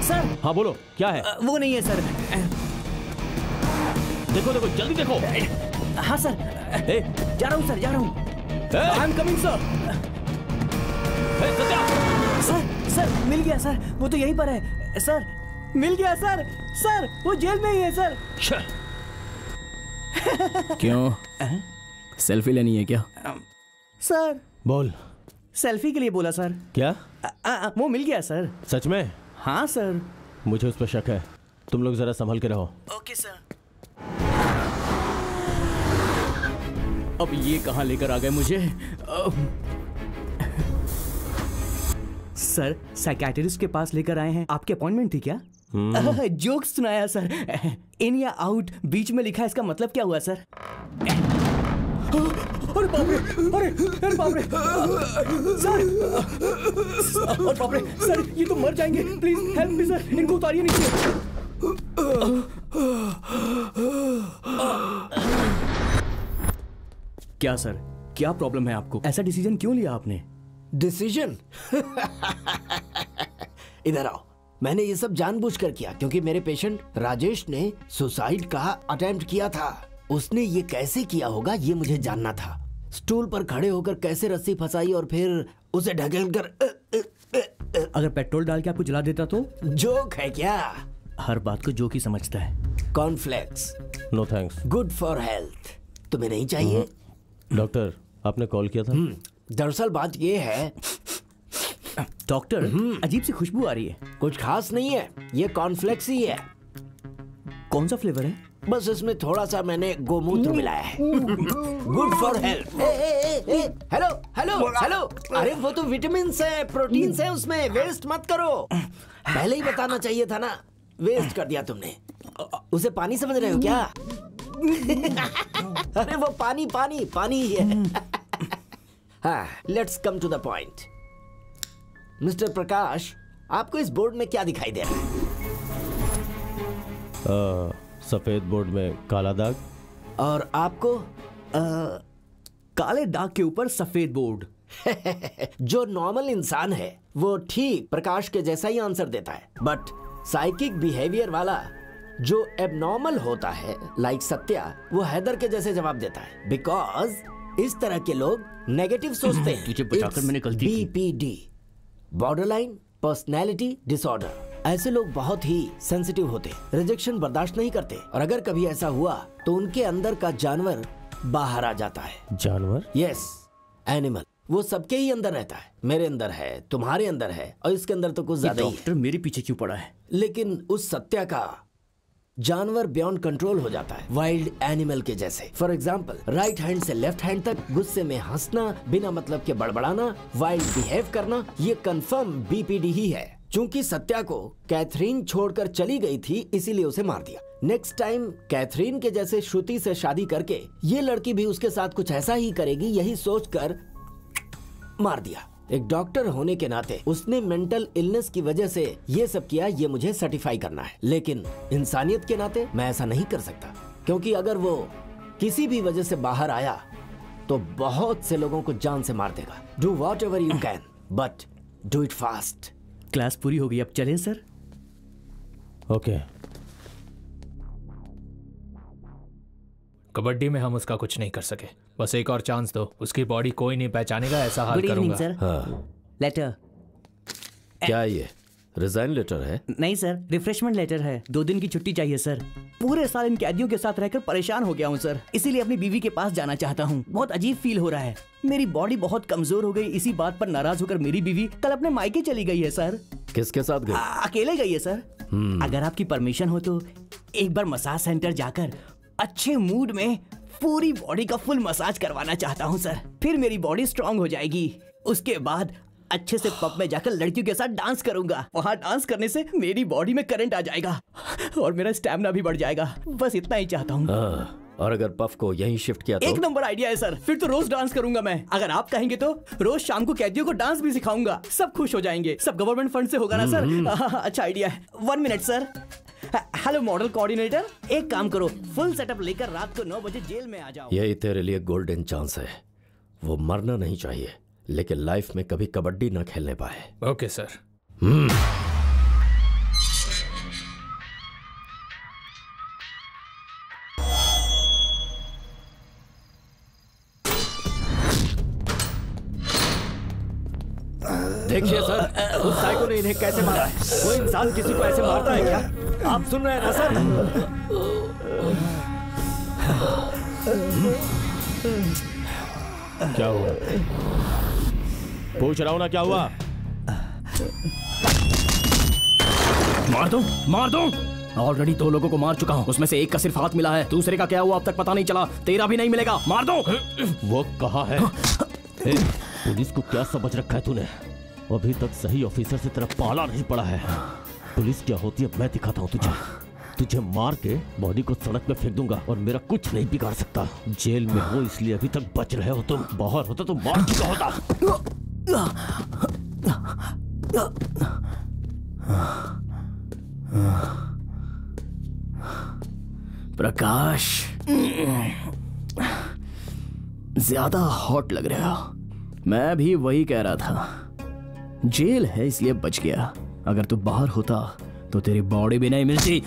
सर हाँ बोलो, क्या है? वो नहीं है सर। देखो देखो, जल्दी देखो। हाँ सर। जा रहा हूँ सर, जा रहा हूँ। I am coming sir. Sir मिल गया सर, वो तो यहीं पर है सर, मिल गया सर। सर वो जेल में ही है सर। क्यों, सेल्फी लेनी है क्या? सर बोल। सेल्फी के लिए बोला सर। क्या? वो मिल गया सर। सच में? हाँ सर। मुझे उस पर शक है, तुम लोग जरा संभल के रहो। Okay sir. अब ये कहाँ लेकर आ गए मुझे? सर साइकियाट्रिस्ट के पास लेकर आए हैं, आपकी अपॉइंटमेंट थी क्या? जोक्स सुनाया सर। इन या आउट बीच में लिखा है, इसका मतलब क्या हुआ सर? अरे बाप रे, अरे बाप रे सर, अरे बाप रे सर, ये तो मर जाएंगे। प्लीज हेल्प मी सर, इनको उतारिए नीचे। क्या सर, क्या प्रॉब्लम है आपको? ऐसा डिसीजन क्यों लिया आपने? डिसीजन? इधर आओ। मैंने ये सब जानबूझकर किया क्योंकि मेरे पेशेंट राजेश ने सुसाइड का अटेम्प्ट किया था। उसने ये कैसे किया होगा ये मुझे जानना था। स्टूल पर खड़े होकर कैसे रस्सी फंसाई और फिर उसे ढकेलकर अगर पेट्रोल डाल के आपको जला देता तो? जोक है क्या? हर बात को जोक ही समझता है। Cornflakes. No thanks. Good for health. तुम्हें नहीं चाहिए? डॉक्टर आपने कॉल किया था? दरअसल बात ये है डॉक्टर, अजीब सी खुशबू आ रही है। कुछ खास नहीं है, ये कॉर्नफ्लेक्स ही है। कौन सा फ्लेवर है? बस इसमें थोड़ा सा मैंने गोमूत्र मिलाया है। Good for health. Hello hello hello, अरे वो तो विटामिन है, प्रोटीन है उसमें, वेस्ट मत करो। पहले ही बताना चाहिए था ना, वेस्ट कर दिया तुमने। उसे पानी समझ रहे हो क्या? अरे वो पानी पानी पानी ही है। हाँ, let's come to the point. Mister Prakash, आपको इस बोर्ड में क्या दिखाई दे रहा है? सफेद बोर्ड में काला दाग। और आपको? काले दाग के ऊपर सफेद बोर्ड। जो नॉर्मल इंसान है वो ठीक प्रकाश के जैसा ही आंसर देता है, बट साइकिक बिहेवियर वाला जो एबनॉर्मल होता है लाइक सत्या, वो हैदर के जैसे जवाब देता है। बिकॉज इस तरह के लोग नेगेटिव सोचते हैं। तुझे बचाकर मैंने गलती की। BPD, borderline personality disorder. ऐसे लोग बहुत ही सेंसिटिव होते, रिजेक्शन बर्दाश्त नहीं करते, और अगर कभी ऐसा हुआ तो उनके अंदर का जानवर बाहर आ जाता है। जानवर? Yes, animal. वो सबके ही अंदर रहता है, मेरे अंदर है, तुम्हारे अंदर है, और इसके अंदर तो कुछ ज्यादा ही। डॉक्टर मेरे पीछे क्यों पड़ा है? लेकिन उस सत्या का जानवर बियॉन्ड कंट्रोल हो जाता है, वाइल्ड एनिमल के जैसे। फॉर एग्जाम्पल, राइट हैंड से लेफ्ट हैंड तक गुस्से में हंसना, बिना मतलब के बड़बड़ाना, वाइल्ड बिहेव करना, ये कंफर्म BPD ही है। चूंकि सत्या को कैथरीन छोड़कर चली गई थी, इसीलिए उसे मार दिया। नेक्स्ट टाइम कैथरीन के जैसे श्रुति से शादी करके ये लड़की भी उसके साथ कुछ ऐसा ही करेगी, यही सोचकर मार दिया। एक डॉक्टर होने के नाते उसने मेंटल इलनेस की वजह से ये सब किया, ये मुझे सर्टिफाई करना है। लेकिन इंसानियत के नाते मैं ऐसा नहीं कर सकता, क्योंकि अगर वो किसी भी वजह से बाहर आया तो बहुत से लोगों को जान से मार देगा। Do what ever you can, but do it fast. Class पूरी हो गई, अब चलें सर? ओके। कबड्डी में हम उसका कुछ नहीं कर सके, बस एक और चांस दो। उसकी बॉडी कोई नहीं पहचानेगा, ऐसा हाल करूंगा। सर। हाँ। लेटर। क्या ये रिजाइन लेटर है? नहीं सर, रिफ्रेशमेंट लेटर है। 2 दिन की छुट्टी चाहिए सर। पूरे साल इन कैदियों के साथ रहकर परेशान हो गया हूँ सर, इसीलिए अपनी बीवी के पास जाना चाहता हूँ। बहुत अजीब फील हो रहा है, मेरी बॉडी बहुत कमजोर हो गई। इसी बात पर नाराज होकर मेरी बीवी कल अपने मायके चली गई है सर। किसके साथ गई? अकेले गई है सर। अगर आपकी परमिशन हो तो एक बार मसाज सेंटर जाकर अच्छे मूड में पूरी बॉडी का फुल मसाज करवाना चाहता हूँ सर। फिर मेरी बॉडी स्ट्रांग हो जाएगी। उसके बाद अच्छे से पब में जाकर लड़कियों के साथ डांस करूंगा। वहाँ डांस करने से मेरी बॉडी में करंट आ जाएगा और मेरा स्टैमिना भी बढ़ जाएगा। बस इतना ही चाहता हूँ। और अगर पफ को यहीं शिफ्ट किया तो? एक नंबर आइडिया है सर, फिर तो रोज डांस करूंगा मैं। अगर आप कहेंगे तो रोज शाम को कैदियों को डांस भी सिखाऊंगा, सब खुश हो जाएंगे। सब गवर्नमेंट फंड से होगा ना सर? अच्छा आइडिया है। 1 minute sir. Hello model coordinator, एक काम करो, फुल सेटअप लेकर रात को 9 बजे जेल में आ जाओ। यही तेरे लिए गोल्डन चांस है। वो मरना नहीं चाहिए, लेकिन लाइफ में कभी कबड्डी ना खेलने पाए। Okay sir. देखिए सर, उस साइको ने इन्हें कैसे मारा है। कोई इंसान किसी को ऐसे मारता है क्या? आप सुन रहे हैं ना सर? क्या हुआ? पूछ रहा हूं ना, क्या हुआ? मार दूं? मार दूं? ऑलरेडी 2 लोगों को मार चुका हूं, उसमें से एक का सिर्फ हाथ मिला है, दूसरे का क्या हुआ अब तक पता नहीं चला, तेरा भी नहीं मिलेगा। मार दो। वो कहाँ है? पुलिस को क्या समझ रखा है तूने? अभी तक सही ऑफिसर से तेरा पाला नहीं पड़ा है। पुलिस क्या होती है मैं दिखाता हूँ तुझे। तुझे मार के बॉडी को सड़क पे फेंक दूंगा और मेरा कुछ नहीं बिगाड़ सकता। जेल में हो इसलिए अभी तक बच रहे हो तुम, बाहर होता तो मार चुका होता। प्रकाश, ज्यादा हॉट लग रहा हो। मैं भी वही कह रहा था, जेल है इसलिए बच गया। अगर तू बाहर होता तो तेरी बॉडी भी नहीं मिलती।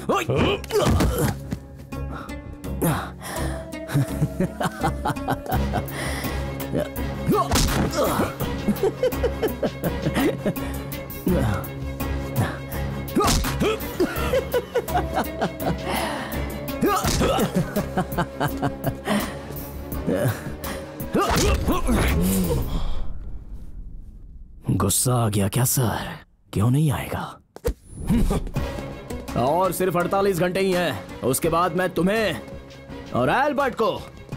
गुस्सा आ गया क्या सर? क्यों नहीं आएगा? और सिर्फ 48 घंटे ही हैं। उसके बाद मैं तुम्हें और एल्बर्ट को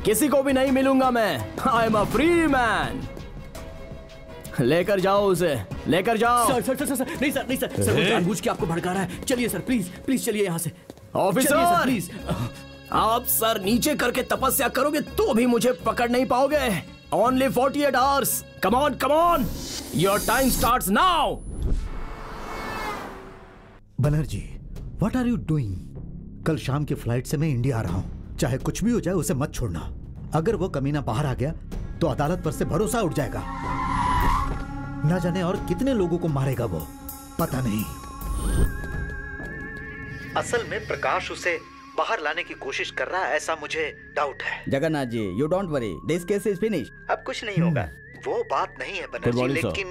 किसी को भी नहीं मिलूंगा। मैं I am a free man. लेकर जाओ उसे, लेकर जाओ। सर सर सर सर नहीं सर, नहीं सर, सर वो जानबूझ के आपको भड़का रहा है। चलिए सर, प्लीज प्लीज चलिए यहाँ से। Officer please. आप सर नीचे करके तपस्या करोगे तो भी मुझे पकड़ नहीं पाओगे। Only 48 hours. Come on, come on. Your time starts now. Banerjee, what are you doing? कल शाम की फ्लाइट से मैं इंडिया आ रहा हूँ। चाहे कुछ भी हो जाए उसे मत छोड़ना। अगर वो कमीना बाहर आ गया तो अदालत पर से भरोसा उठ जाएगा। न जाने और कितने लोगों को मारेगा वो, पता नहीं। असल में प्रकाश उसे बाहर लाने की कोशिश कर रहा है, ऐसा मुझे डाउट है। Jagannath ji, you don't worry, this case is finish. अब कुछ नहीं होगा। वो बात नहीं है बनर्जी, लेकिन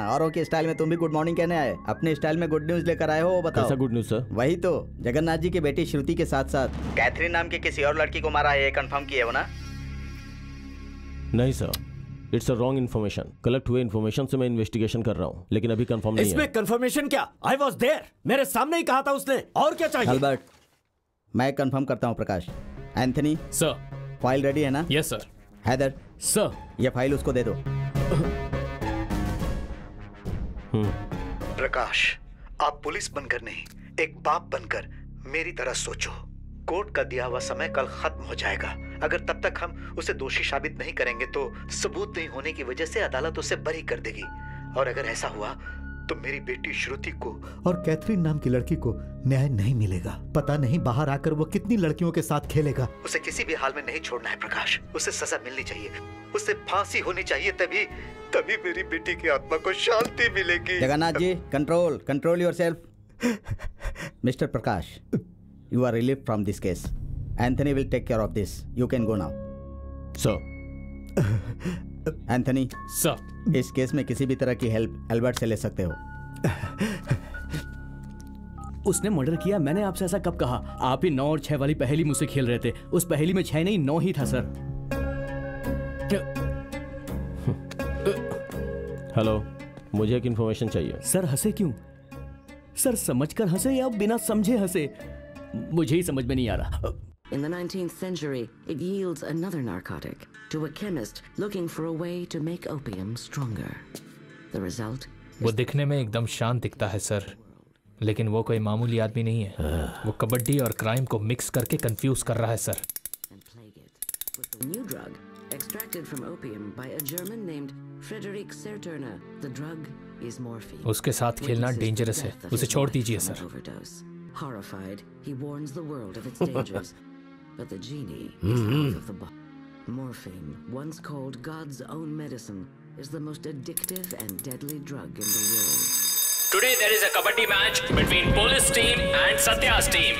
औरों के स्टाइल में तुम भी गुड मॉर्निंग कहने आए। अपने स्टाइल में गुड न्यूज लेकर आए हो, बताओ। कैसा गुड न्यूज सर? वही तो, जगन्नाथ जी की बेटी श्रुति के साथ साथ कैथरीन नाम की किसी और लड़की को मारा है, ये कंफर्म किए हो ना? नहीं sir, it's a wrong information. Collect हुए इन्फॉर्मेशन से मैं इन्वेस्टिगेशन कर रहा हूँ, लेकिन अभी कंफर्म नहीं है। इसमें कंफर्मेशन क्या? आई वाज देयर, मेरे सामने ही कहा था उसने। और क्या चाहिए? अल्बर्ट, मैं कंफर्म करता हूँ Prakash. Anthony sir, file ready है ना? Yes sir. हैदर सर, ये फाइल उसको दे दो। प्रकाश, आप पुलिस बनकर नहीं, एक बाप बनकर मेरी तरह सोचो। कोर्ट का दिया हुआ समय कल खत्म हो जाएगा। अगर तब तक हम उसे दोषी साबित नहीं करेंगे तो सबूत नहीं होने की वजह से अदालत उसे बरी कर देगी। और अगर ऐसा हुआ तो मेरी बेटी श्रुति को और कैथरीन नाम की लड़की को न्याय नहीं मिलेगा। पता नहीं बाहर आकर वो कितनी लड़कियों के साथ खेलेगा। उसे किसी भी हाल में नहीं छोड़ना है प्रकाश। उसे सजा मिलनी चाहिए, उसे फांसी होनी चाहिए, तभी तभी मेरी बेटी की आत्मा को शांति मिलेगी। Jagannath ji, control yourself. Mister Prakash, you are relieved from this case. Anthony will take care of this. You can go now. Sir. Anthony. Sir. इस केस में किसी भी तरह की हेल्प एल्बर्ट से ले सकते हो। उसने मर्डर किया, मैंने आपसे ऐसा कब कहा? आप ही 9 और 6 वाली पहेली मुझसे खेल रहे थे। उस पहेली में 6 नहीं 9 ही था सर। हेलो, मुझे एक इन्फॉर्मेशन चाहिए। सर हंसे क्यों? सर समझकर हंसे या बिना समझे हंसे? मुझे ही समझ में नहीं आ रहा। In the 19th century, it yields another narcotic to a chemist looking for a way to make opium stronger. The result? वो दिखने में एकदम शांत दिखता है सर, लेकिन वो कोई मामूली आदमी नहीं है। वो कबड्डी और क्राइम को मिक्स करके कंफ्यूज कर रहा है sir. With a new drug extracted from opium by a German named Friedrich Serturner. The drug is morphine. उसके साथ खेलना डेंजरस है, उसे छोड़ दीजिए sir. Horrified, he warns the world of its dangers, but the genie is out of the bottle. Morphine, once called God's own medicine, is the most addictive and deadly drug in the world. Today there is a kabaddi match between police team and Satya's team.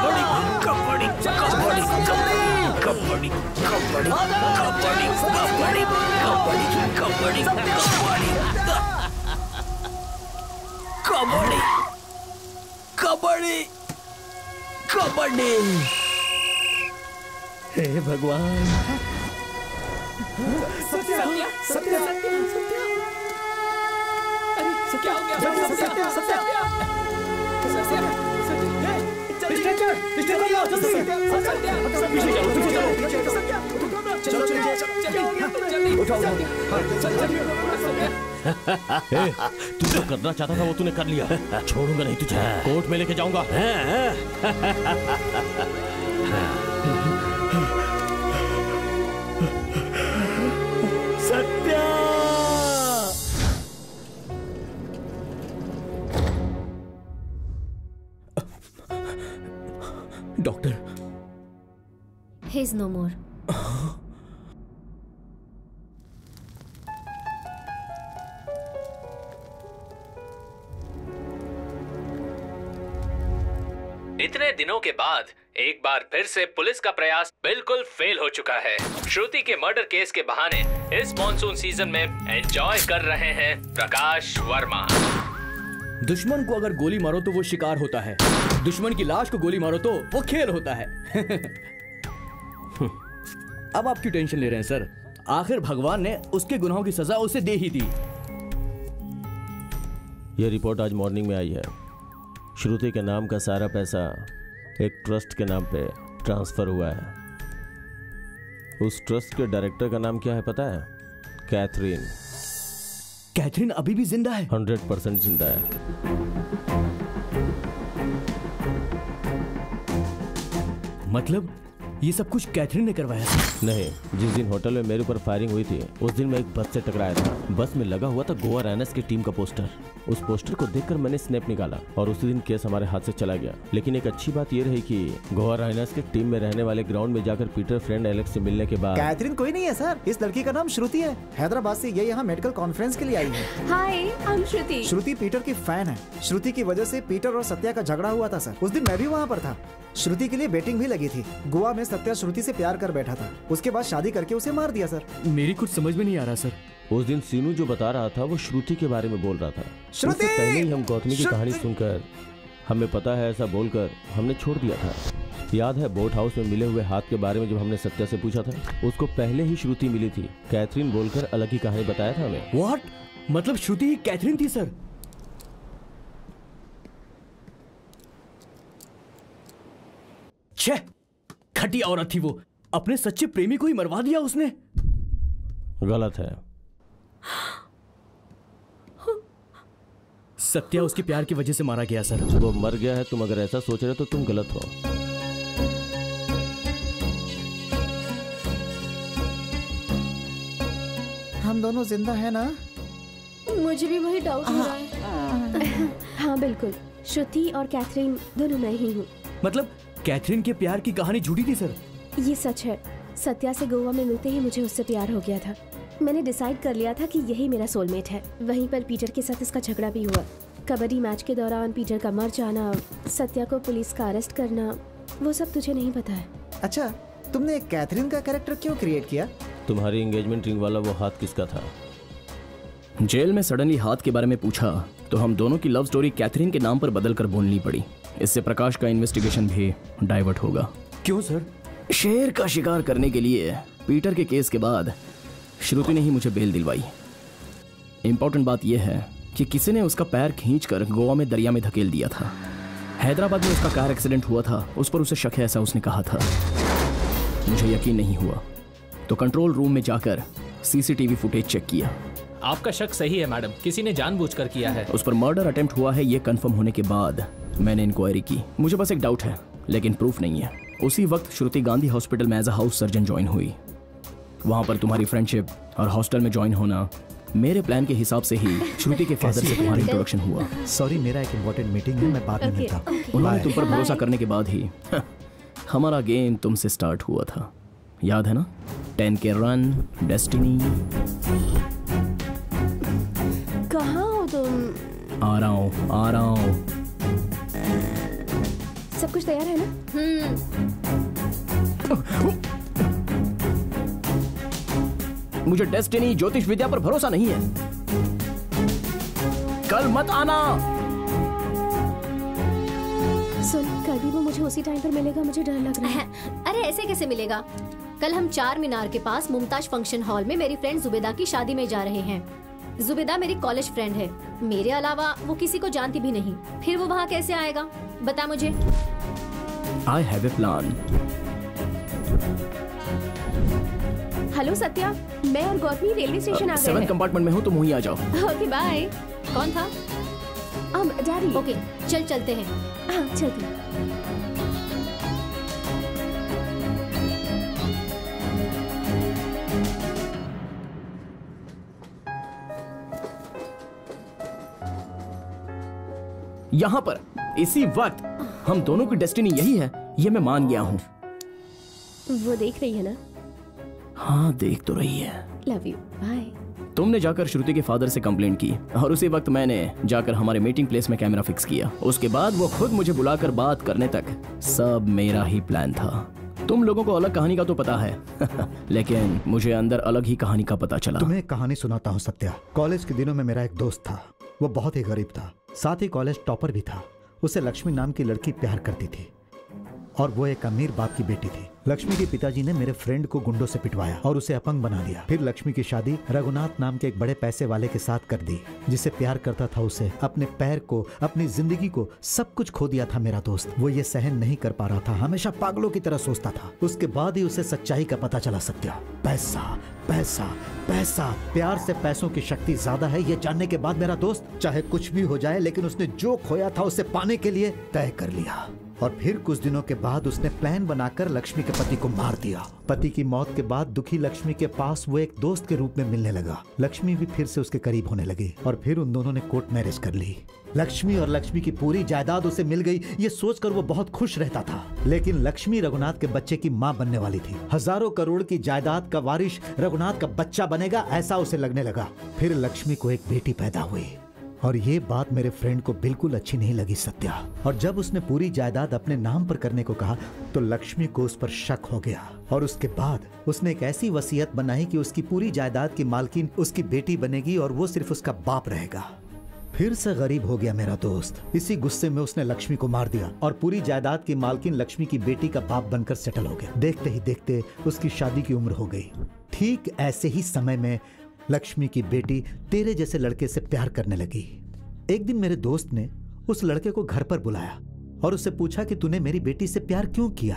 Kabaddi kabaddi kabaddi kabaddi kabaddi kabaddi kabaddi kabaddi kabaddi kabaddi kabaddi kabaddi. हे भगवान। सत्या सत्या सत्या अरे क्या हो गया? सत्या सत्या तू जो करना चाहता था वो तूने कर लिया। छोड़ूंगा नहीं तुझे, कोर्ट में लेके जाऊंगा। Satya doctor, he is no more. इतने दिनों के बाद एक बार फिर से पुलिस का प्रयास बिल्कुल फेल हो चुका है। श्रुति के मर्डर केस के बहाने इस मॉनसून सीजन में एंजॉय कर रहे हैं प्रकाश वर्मा। दुश्मन को अगर गोली मारो तो वो शिकार होता है, दुश्मन की लाश को गोली मारो तो वो खेल होता है। अब आप क्यों टेंशन ले रहे हैं सर? आखिर भगवान ने उसके गुनाहों की सजा उसे दे ही दी। ये रिपोर्ट आज मॉर्निंग में आई है। श्रुति के नाम का सारा पैसा एक ट्रस्ट के नाम पे ट्रांसफर हुआ है। उस ट्रस्ट के डायरेक्टर का नाम क्या है पता है? कैथरीन। कैथरीन अभी भी जिंदा है? 100% जिंदा है। मतलब ये सब कुछ कैथरीन ने करवाया? नहीं, जिस दिन होटल में मेरे ऊपर फायरिंग हुई थी उस दिन मैं एक बस से टकराया था। बस में लगा हुआ था गोवा राइनर्स की टीम का पोस्टर। उस पोस्टर को देखकर मैंने स्नैप निकाला और उसी दिन केस हमारे हाथ से चला गया। लेकिन एक अच्छी बात यह रही कि गोवा राइनर्स की टीम में रहने वाले ग्राउंड में जाकर पीटर फ्रेंड एलेक्स से मिलने के बाद। कैथरीन कोई नहीं है सर, इस लड़की का नाम श्रुति है। हैदराबाद से ये यहाँ मेडिकल कॉन्फ्रेंस के लिए आई है। Hi, I am Shruti. Shruti Peter की फैन है। श्रुति की वजह से पीटर और सत्या का झगड़ा हुआ था सर। उस दिन मैं भी वहाँ पर था। श्रुति के लिए बेटिंग भी लगी थी। गोवा में सत्या श्रुति से प्यार कर बैठा था, उसके बाद शादी करके उसे मार दिया सर। मेरी कुछ समझ में नहीं आ रहा सर। उस दिन सीनू जो बता रहा था वो श्रुति के बारे में बोल रहा था। उससे पहले ही हम गौतमी की कहानी सुनकर, हमें पता है ऐसा बोलकर हमने छोड़ दिया था। याद है बोट हाउस में मिले हुए हाथ के बारे में जब हमने सत्या से पूछा था? उसको पहले ही श्रुति मिली थी। कैथरीन बोलकर अलग ही कहानी बताया था हमें। व्हाट? मतलब श्रुति ही कैथरीन थी सर? छे, घटिया औरत थी वो। अपने सच्चे प्रेमी को ही मरवा दिया उसने। गलत है। सत्या उसके प्यार की वजह से मारा गया सर। वो मर गया है, तुम अगर ऐसा सोच रहे हो तो तुम गलत हो। हम दोनों जिंदा है ना? मुझे भी वही डाउट हो रहा है। हाँ बिल्कुल, श्रुति और कैथरीन दोनों मैं ही हूँ। मतलब कैथरीन के प्यार की कहानी झूठी थी सर? ये सच है। सत्या से गोवा में मिलते ही मुझे उससे प्यार हो गया था। मैंने डिसाइड कर लिया था कि यही मेरा सोलमेट है। वहीं पर पीटर के साथ इसका झगड़ा भी हुआ। कबड्डी मैच के दौरान पीटर का मर जाना, सत्या को पुलिस का अरेस्ट करना, वो सब तुझे नहीं पता है। अच्छा, तुमने कैथरीन का कैरेक्टर क्यों क्रिएट किया? तुम्हारी एंगेजमेंट रिंग वाला वो हाथ किसका था? जेल में सडनली हाथ के बारे में पूछा तो हम दोनों की लव स्टोरी कैथरीन के नाम पर बदलकर बोलनी पड़ी। इससे प्रकाश का इन्वेस्टिगेशन भी डाइवर्ट होगा। क्यों सर? शेर का शिकार करने के लिए पीटर के केस के बाद श्रुति ने ही मुझे बेल दिलवाई। इंपॉर्टेंट बात यह है कि किसी ने उसका पैर खींचकर गोवा में दरिया में धकेल दिया था। हैदराबाद में उसका कार एक्सीडेंट हुआ था, उस पर उसे शक है ऐसा उसने कहा था। मुझे यकीन नहीं हुआ तो कंट्रोल रूम में जाकर सीसीटीवी फुटेज चेक किया। आपका शक सही है मैडम, किसी ने जानबूझकर किया है। उस पर मर्डर अटेम्प्ट हुआ है ये कंफर्म होने के बाद मैंने इंक्वायरी की। मुझे बस एक डाउट है लेकिन प्रूफ नहीं है। उसी वक्त श्रुति गांधी हॉस्पिटल में as a house surgeon join हुई। वहां पर तुम्हारी फ्रेंडशिप और हॉस्टल में ज्वाइन होना, मेरे प्लान के हिसाब से ही श्रुति के फादर से तुम्हारा इंट्रोडक्शन हुआ। सॉरी, मेरा एक इम्पोर्टेंट मीटिंग है, मैं बाद में मिलता हूं। उन्होंने तुम पर भरोसा करने के बाद ही हमारा गेम तुमसे स्टार्ट हुआ था, याद है ना? 10 के रन, डेस्टिनी। कहाँ हो तुम? आ रहा हूँ। सब कुछ तैयार है ना? मुझे डेस्टिनी ज्योतिष विद्या पर भरोसा नहीं है। कल मत आना। सुन, कल भी वो मुझे उसी टाइम पर मिलेगा, मुझे डर लग रहा है। अरे ऐसे कैसे मिलेगा? कल हम 4 मीनार के पास मुमताज फंक्शन हॉल में मेरी फ्रेंड जुबेदा की शादी में जा रहे हैं। जुबेदा मेरी कॉलेज फ्रेंड है, मेरे अलावा वो किसी को जानती भी नहीं। फिर वो वहाँ कैसे आएगा, बता मुझे। I have a plan. Hello Satya, मैं और गौतमी रेलवे स्टेशन आ गए 7th कंपार्टमेंट में हूँ, तुम वहीं आ जाओ। Okay bye. कौन था? डैडी। ओके चल चलते हैं। हाँ चलते हैं। यहाँ पर इसी वक्त हम दोनों की डेस्टिनी यही है, ये मैं मान गया हूँ। वो देख रही है ना? हाँ देख तो रही है। Love you, bye. तुमने जाकर श्रुति के फादर से कंप्लेंट की और उसी वक्त मैंने जाकर हमारे मीटिंग प्लेस में कैमरा फिक्स किया। उसके बाद वो खुद मुझे बुलाकर बात करने तक सब मेरा ही प्लान था। तुम लोगों को अलग कहानी का तो पता है लेकिन मुझे अंदर अलग ही कहानी का पता चला। तुम्हें एक कहानी सुनाता हूँ सत्या। कॉलेज के दिनों में मेरा एक दोस्त था, वो बहुत ही गरीब था, साथ ही कॉलेज टॉपर भी था। उसे लक्ष्मी नाम की लड़की प्यार करती थी और वो एक अमीर बाप की बेटी थी। लक्ष्मी के पिताजी ने मेरे फ्रेंड को गुंडों से पिटवाया और उसे अपंग बना दिया। फिर लक्ष्मी की शादी रघुनाथ नाम के एक बड़े पैसे वाले के साथ कर दी, जिसे प्यार करता था। उसे अपने पैर को, अपनी जिंदगी को, सब कुछ खो दिया था मेरा दोस्त। वो ये सहन नहीं कर पा रहा था, हमेशा पागलों की तरह सोचता था। उसके बाद ही उसे सच्चाई का पता चला सत्या। पैसा पैसा पैसा, प्यार से पैसों की शक्ति ज्यादा है, ये जानने के बाद मेरा दोस्त चाहे कुछ भी हो जाए, लेकिन उसने जो खोया था उसे पाने के लिए तय कर लिया। और फिर कुछ दिनों के बाद उसने प्लान बनाकर लक्ष्मी के पति को मार दिया। पति की मौत के बाद दुखी लक्ष्मी के पास वो एक दोस्त के रूप में मिलने लगा। लक्ष्मी भी फिर से उसके करीब होने लगी और फिर उन दोनों ने कोर्ट मैरिज कर ली। लक्ष्मी और लक्ष्मी की पूरी जायदाद उसे मिल गई, ये सोचकर वो बहुत खुश रहता था। लेकिन लक्ष्मी रघुनाथ के बच्चे की माँ बनने वाली थी। हजारों करोड़ की जायदाद का वारिस रघुनाथ का बच्चा बनेगा, ऐसा उसे लगने लगा। फिर लक्ष्मी को एक बेटी पैदा हुई और ये बात मेरे फ्रेंड को बिल्कुल अच्छी नहीं लगी सत्या। और जब उसने पूरी जायदाद अपने नाम पर करने को कहा तो लक्ष्मी को उस पर शक हो गया और उसके बाद उसने एक ऐसी वसीयत बनाई कि उसकी पूरी जायदाद की मालकिन उसकी बेटी बनेगी और वो सिर्फ उसका बाप रहेगा। फिर से गरीब हो गया मेरा दोस्त। इसी गुस्से में उसने लक्ष्मी को मार दिया और पूरी जायदाद की मालकिन लक्ष्मी की बेटी का बाप बनकर सेटल हो गया। देखते ही देखते उसकी शादी की उम्र हो गई। ठीक ऐसे ही समय में लक्ष्मी की बेटी तेरे जैसे लड़के से प्यार करने लगी। एक दिन मेरे दोस्त ने उस लड़के को घर पर बुलाया और उससे पूछा कि तूने मेरी बेटी से प्यार क्यों किया।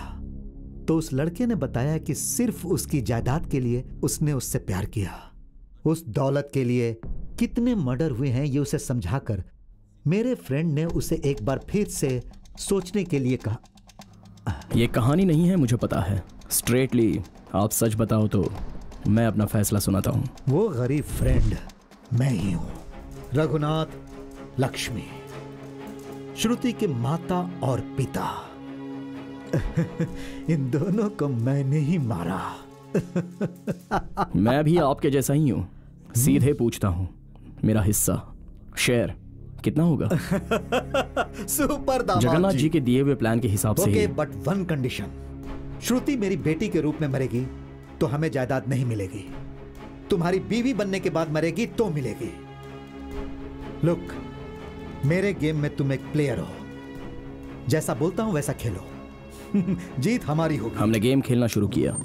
तो उस लड़के ने बताया कि सिर्फ उसकी जायदाद के लिए उसने उससे प्यार किया। उस दौलत के लिए कितने मर्डर हुए हैं ये उसे समझाकर मेरे फ्रेंड ने उसे एक बार फिर से सोचने के लिए कहा। ये कहानी नहीं है, मुझे पता है। स्ट्रेटली आप सच बताओ तो मैं अपना फैसला सुनाता हूँ। वो गरीब फ्रेंड मैं ही हूँ। रघुनाथ, लक्ष्मी, श्रुति के माता और पिता इन दोनों को मैंने ही मारा। मैं भी आपके जैसा ही हूँ। सीधे पूछता हूँ, मेरा हिस्सा शेयर कितना होगा? सुपर दामाद जगन्नाथ जी के दिए हुए प्लान के हिसाब से। Okay, but one condition. Shruti मेरी बेटी के रूप में मरेगी तो हमें जायदाद नहीं मिलेगी। तुम्हारी बीवी बनने के बाद मरेगी तो मिलेगी। लुक, मेरे गेम में तुम एक प्लेयर हो, जैसा बोलता हूं वैसा खेलो। जीत हमारी होगी। हमने गेम खेलना शुरू किया।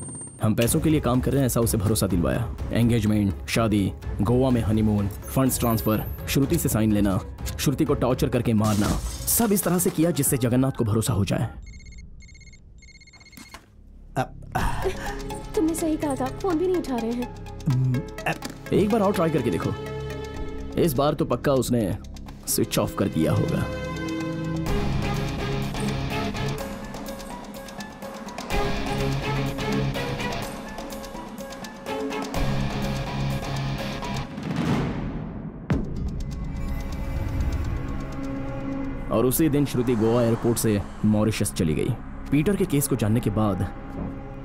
हम पैसों के लिए काम कर रहे हैं ऐसा उसे भरोसा दिलवाया। एंगेजमेंट, शादी, गोवा में हनीमून, फंड्स ट्रांसफर, श्रुति से साइन लेना, श्रुति को टॉर्चर करके मारना, सब इस तरह से किया जिससे जगन्नाथ को भरोसा हो जाए। तुमने सही कहा था, फोन भी नहीं उठा रहे हैं। एक बार और ट्राई करके देखो। इस बार तो पक्का उसने स्विच ऑफ कर दिया होगा। और उसी दिन श्रुति गोवा एयरपोर्ट से मॉरिशस चली गई। पीटर के केस को जानने के बाद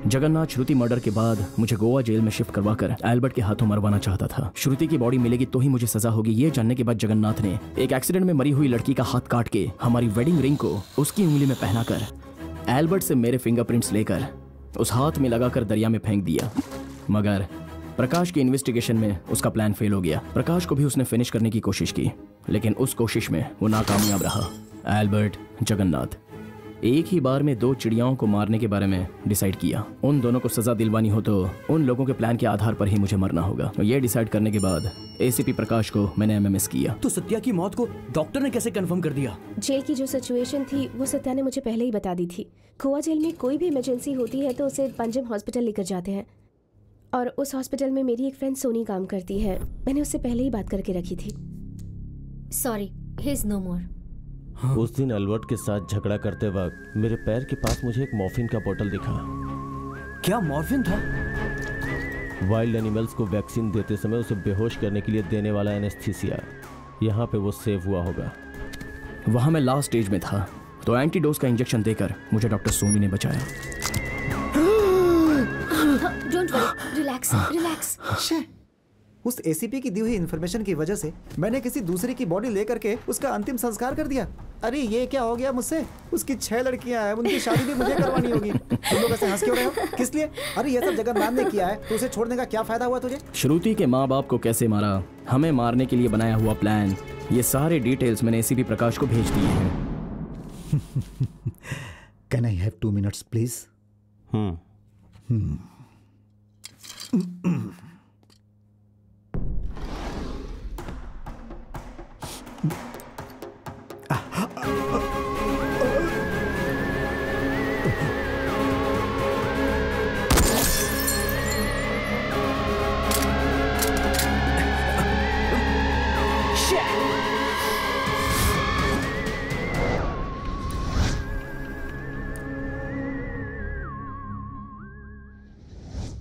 जगन्नाथ श्रुति मर्डर के बाद मुझे गोवा जेल में शिफ्ट करवाकर एल्बर्ट के हाथों मरवाना चाहता था। श्रुति की बॉडी मिलेगी तो ही मुझे सजा होगी, ये जानने के बाद जगन्नाथ ने एक एक्सीडेंट में मरी हुई लड़की का हाथ काट के हमारी वेडिंग रिंग को उसकी उंगली में पहनाकर एल्बर्ट से मेरे फिंगरप्रिंट्स लेकर उस हाथ में लगाकर दरिया में फेंक दिया। मगर प्रकाश की इन्वेस्टिगेशन में उसका प्लान फेल हो गया। प्रकाश को भी उसने फिनिश करने की कोशिश की, लेकिन उस कोशिश में वो नाकामयाब रहा। एल्बर्ट, जगन्नाथ एक ही बार में 2 चिड़ियाओं को मारने के बारे में डिसाइड किया। उन दोनों को सजा दिलवानी हो तो उन लोगों के प्लान के आधार पर ही मुझे मरना होगा। तो ये डिसाइड करने के बाद एसीपी प्रकाश को मैंने एमएमएस किया। तो सत्या की मौत को डॉक्टर ने कैसे कंफर्म कर दिया? जेल की जो सिचुएशन थी वो सत्या ने मुझे पहले ही बता दी थी। गोवा जेल में कोई भी इमरजेंसी होती है तो उसे पंजम हॉस्पिटल लेकर जाते हैं, और उस हॉस्पिटल में मेरी एक फ्रेंड सोनी काम करती है। मैंने उससे पहले ही बात करके रखी थी। सॉरी, ही इज नो मोर। उस दिन एल्बर्ट के साथ झगड़ा करते वक्त मेरे पैर के पास मुझे एक मॉर्फिन का बोतल दिखा। क्या मॉर्फिन था? वाइल्ड एनिमल्स को वैक्सीन देते समय उसे बेहोश करने के लिए देने वाला एनेस्थीसिया। यहाँ पे वो सेव हुआ होगा। वहां मैं लास्ट स्टेज में था, तो एंटीडोज का इंजेक्शन देकर मुझे डॉक्टर सोनी ने बचाया। Don't worry, relax relax. उस एसीपी की दी हुई इन्फॉर्मेशन की वजह से मैंने किसी दूसरे की बॉडी लेकर के उसका अंतिम संस्कार कर दिया। अरे ये क्या हो गया मुझसे? उसकी 6 लड़कियां हैं, उनकी शादी भी मुझे करवानी होगी। तुम लोग ऐसे हंस क्यों रहे हो? किस लिए? अरे ये सब जगन्नाथ ने किया है, तो उसे छोड़ने का क्या फायदा हुआ तुझे? श्रुति के माँ बाप को कैसे मारा, हमें मारने के लिए बनाया हुआ प्लान, ये सारे डिटेल्स मैंने एसीपी प्रकाश को भेज दिए हैं। Can I have 2 minutes please?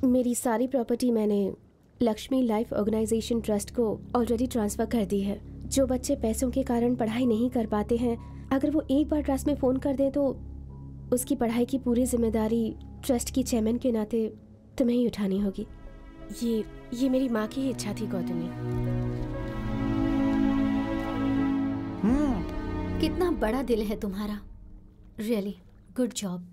मेरी सारी प्रॉपर्टी मैंने लक्ष्मी लाइफ ऑर्गेनाइजेशन ट्रस्ट को ऑलरेडी ट्रांसफ़र कर दी है। जो बच्चे पैसों के कारण पढ़ाई नहीं कर पाते हैं, अगर वो एक बार ट्रस्ट में फ़ोन कर दें तो उसकी पढ़ाई की पूरी जिम्मेदारी ट्रस्ट की चेयरमैन के नाते तुम्हें ही उठानी होगी। ये मेरी माँ की ही इच्छा थी गौतमी। कितना बड़ा दिल है तुम्हारा, रियली गुड जॉब।